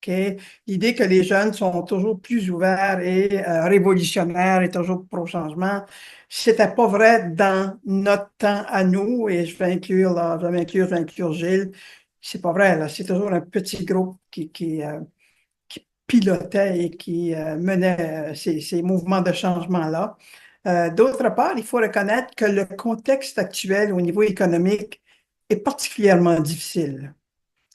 Okay? L'idée que les jeunes sont toujours plus ouverts et révolutionnaires et toujours pro-changement, c'était pas vrai dans notre temps à nous, et je vais inclure Gilles. C'est pas vrai, là. C'est toujours un petit groupe qui pilotait et qui menait ces mouvements de changement-là. D'autre part, il faut reconnaître que le contexte actuel au niveau économique est particulièrement difficile.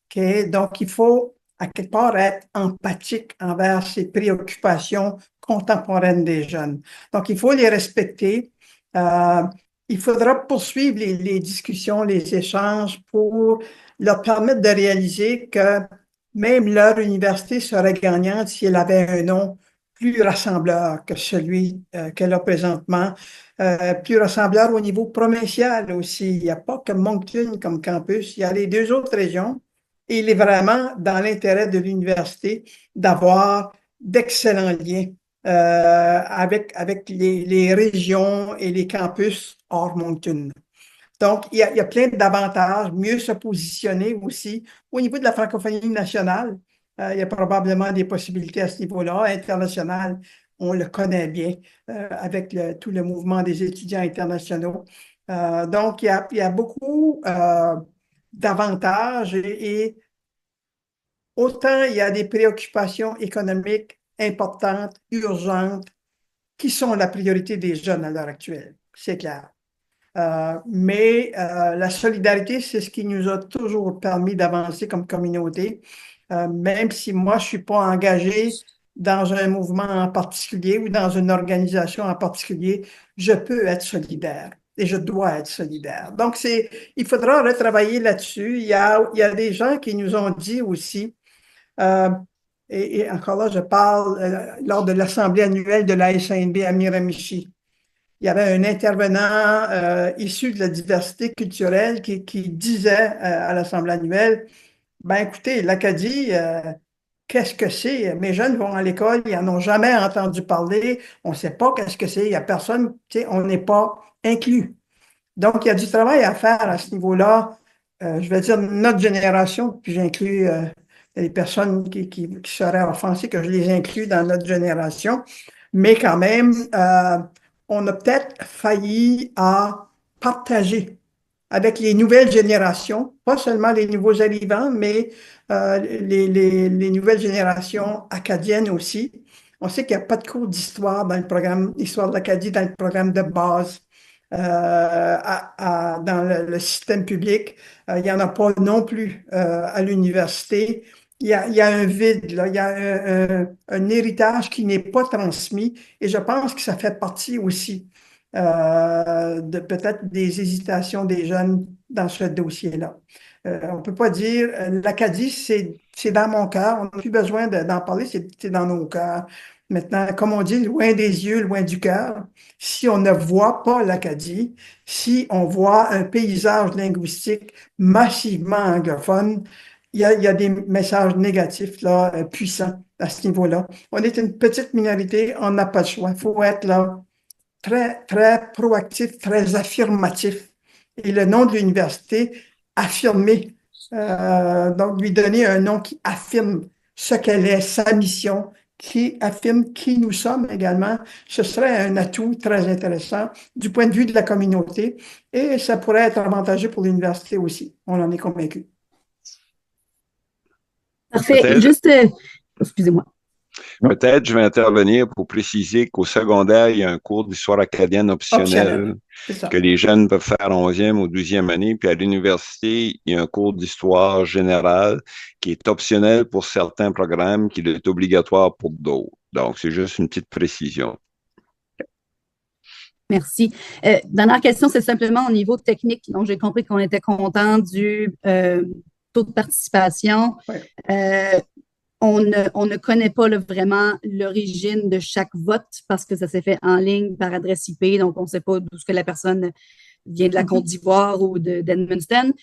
Okay? Donc, il faut à quelque part être empathique envers ces préoccupations contemporaines des jeunes. Donc, il faut les respecter. Il faudra poursuivre les discussions, les échanges pour leur permettre de réaliser que même leur université serait gagnante si elle avait un nom plus rassembleur que celui qu'elle a présentement, plus rassembleur au niveau provincial aussi. Il n'y a pas que Moncton comme campus, il y a les deux autres régions. Et il est vraiment dans l'intérêt de l'université d'avoir d'excellents liens avec les régions et les campus hors Moncton. Donc, il y a plein d'avantages, mieux se positionner aussi. Au niveau de la francophonie nationale, il y a probablement des possibilités à ce niveau-là. International, on le connaît bien avec tout le mouvement des étudiants internationaux. Donc, il y a beaucoup d'avantages et autant il y a des préoccupations économiques importantes, urgentes, qui sont la priorité des jeunes à l'heure actuelle, c'est clair. Mais la solidarité, c'est ce qui nous a toujours permis d'avancer comme communauté. Même si moi, je ne suis pas engagé dans un mouvement en particulier ou dans une organisation en particulier, je peux être solidaire et je dois être solidaire. Donc, il faudra retravailler là-dessus. Il y a des gens qui nous ont dit aussi, et encore là, je parle lors de l'Assemblée annuelle de la SANB à Miramichi. Il y avait un intervenant issu de la diversité culturelle qui disait à l'Assemblée annuelle, ben écoutez, l'Acadie, qu'est-ce que c'est? Mes jeunes vont à l'école, ils n'en ont jamais entendu parler, on ne sait pas qu'est-ce que c'est, il n'y a personne, tu sais, on n'est pas inclus. Donc, il y a du travail à faire à ce niveau-là. Je vais dire notre génération, puis j'inclus les personnes qui seraient offensées, que je les inclus dans notre génération, mais quand même, on a peut-être failli à partager avec les nouvelles générations, pas seulement les nouveaux arrivants, mais les nouvelles générations acadiennes aussi. On sait qu'il n'y a pas de cours d'histoire dans le programme Histoire de l'Acadie, dans le programme de base. Dans le système public. Il n'y en a pas non plus à l'université. Il y a un vide, là. Il y a un héritage qui n'est pas transmis et je pense que ça fait partie aussi de peut-être des hésitations des jeunes dans ce dossier-là. On ne peut pas dire, l'Acadie, c'est dans mon cœur, on n'a plus besoin d'en parler, c'est dans nos cœurs. Maintenant, comme on dit, loin des yeux, loin du cœur, si on ne voit pas l'Acadie, si on voit un paysage linguistique massivement anglophone, il y a des messages négatifs là, puissants à ce niveau-là. On est une petite minorité, on n'a pas le choix. Il faut être là très, très proactif, très affirmatif. Et le nom de l'université, affirmer, donc lui donner un nom qui affirme ce qu'elle est, sa mission, qui affirme qui nous sommes également, ce serait un atout très intéressant du point de vue de la communauté et ça pourrait être avantageux pour l'université aussi. On en est convaincu. Parfait. Juste, excusez-moi. Peut-être je vais intervenir pour préciser qu'au secondaire, il y a un cours d'histoire acadienne optionnel que les jeunes peuvent faire en 11e ou 12e année. Puis à l'université, il y a un cours d'histoire générale qui est optionnel pour certains programmes, qui est obligatoire pour d'autres. Donc, c'est juste une petite précision. Merci. Dernière question, c'est simplement au niveau technique. Donc, j'ai compris qu'on était content du taux de participation. Ouais. On ne connaît pas vraiment l'origine de chaque vote parce que ça s'est fait en ligne par adresse IP, donc on ne sait pas d'où que la personne vient de la Côte d'Ivoire ou d'Edmundston.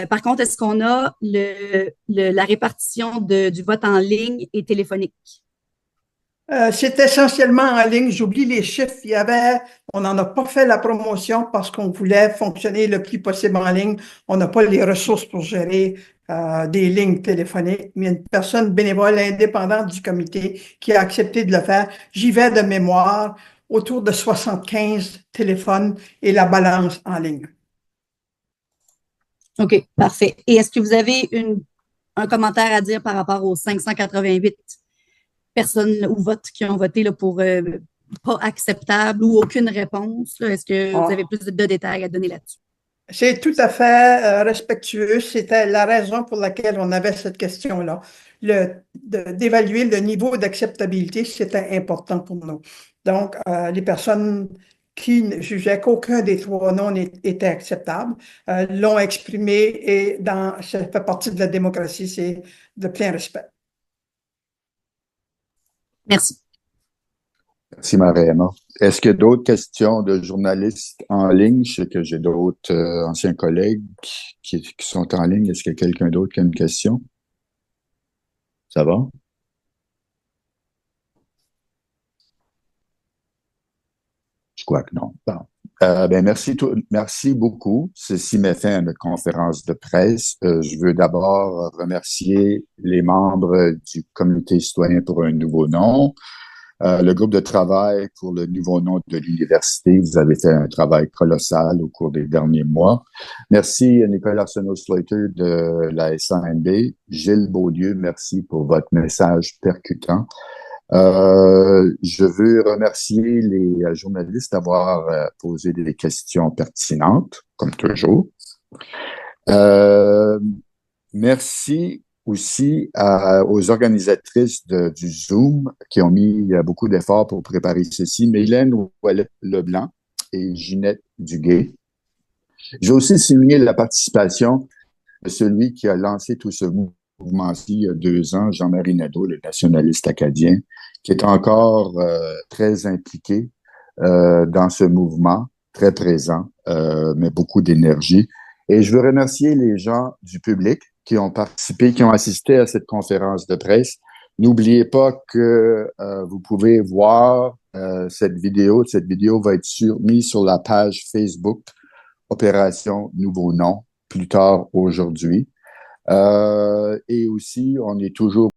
Par contre, est-ce qu'on a la répartition du vote en ligne et téléphonique? C'est essentiellement en ligne. J'oublie les chiffres. On n'en a pas fait la promotion parce qu'on voulait fonctionner le plus possible en ligne. On n'a pas les ressources pour gérer des lignes téléphoniques, mais il y a une personne bénévole indépendante du comité qui a accepté de le faire. J'y vais de mémoire, autour de 75 téléphones et la balance en ligne. OK, parfait. Et est-ce que vous avez un commentaire à dire par rapport aux 588 personnes ou votes qui ont voté là, pour pas acceptable ou aucune réponse? Est-ce que vous avez plus de détails à donner là-dessus? C'est tout à fait respectueux. C'était la raison pour laquelle on avait cette question-là. D'évaluer le niveau d'acceptabilité, c'était important pour nous. Donc, les personnes qui jugeaient qu'aucun des trois noms était acceptable l'ont exprimé et ça fait partie de la démocratie, c'est de plein respect. Merci. Merci, Mariana. Est-ce qu'il y a d'autres questions de journalistes en ligne? Je sais que j'ai d'autres anciens collègues qui sont en ligne. Est-ce qu'il y a quelqu'un d'autre qui a une question? Ça va? Je crois que non. Bon. Merci beaucoup. Ceci met fin à notre conférence de presse. Je veux d'abord remercier les membres du Comité citoyen pour un nouveau nom. Le groupe de travail pour le nouveau nom de l'université, vous avez fait un travail colossal au cours des derniers mois. Merci à Nicolas Arsenault-Slater de la SANB. Gilles Beaulieu, merci pour votre message percutant. Je veux remercier les journalistes d'avoir posé des questions pertinentes, comme toujours. Merci aussi aux organisatrices du Zoom qui ont mis beaucoup d'efforts pour préparer ceci, Mylène Leblanc et Ginette Duguay. J'ai aussi souligné la participation de celui qui a lancé tout ce mouvement-ci il y a 2 ans, Jean-Marie Nadeau, le nationaliste acadien, qui est encore très impliqué dans ce mouvement, très présent, mais beaucoup d'énergie. Et je veux remercier les gens du public qui ont participé, qui ont assisté à cette conférence de presse. N'oubliez pas que vous pouvez voir cette vidéo. Cette vidéo va être mise sur la page Facebook Opération Nouveau Nom plus tard aujourd'hui. Et aussi, on est toujours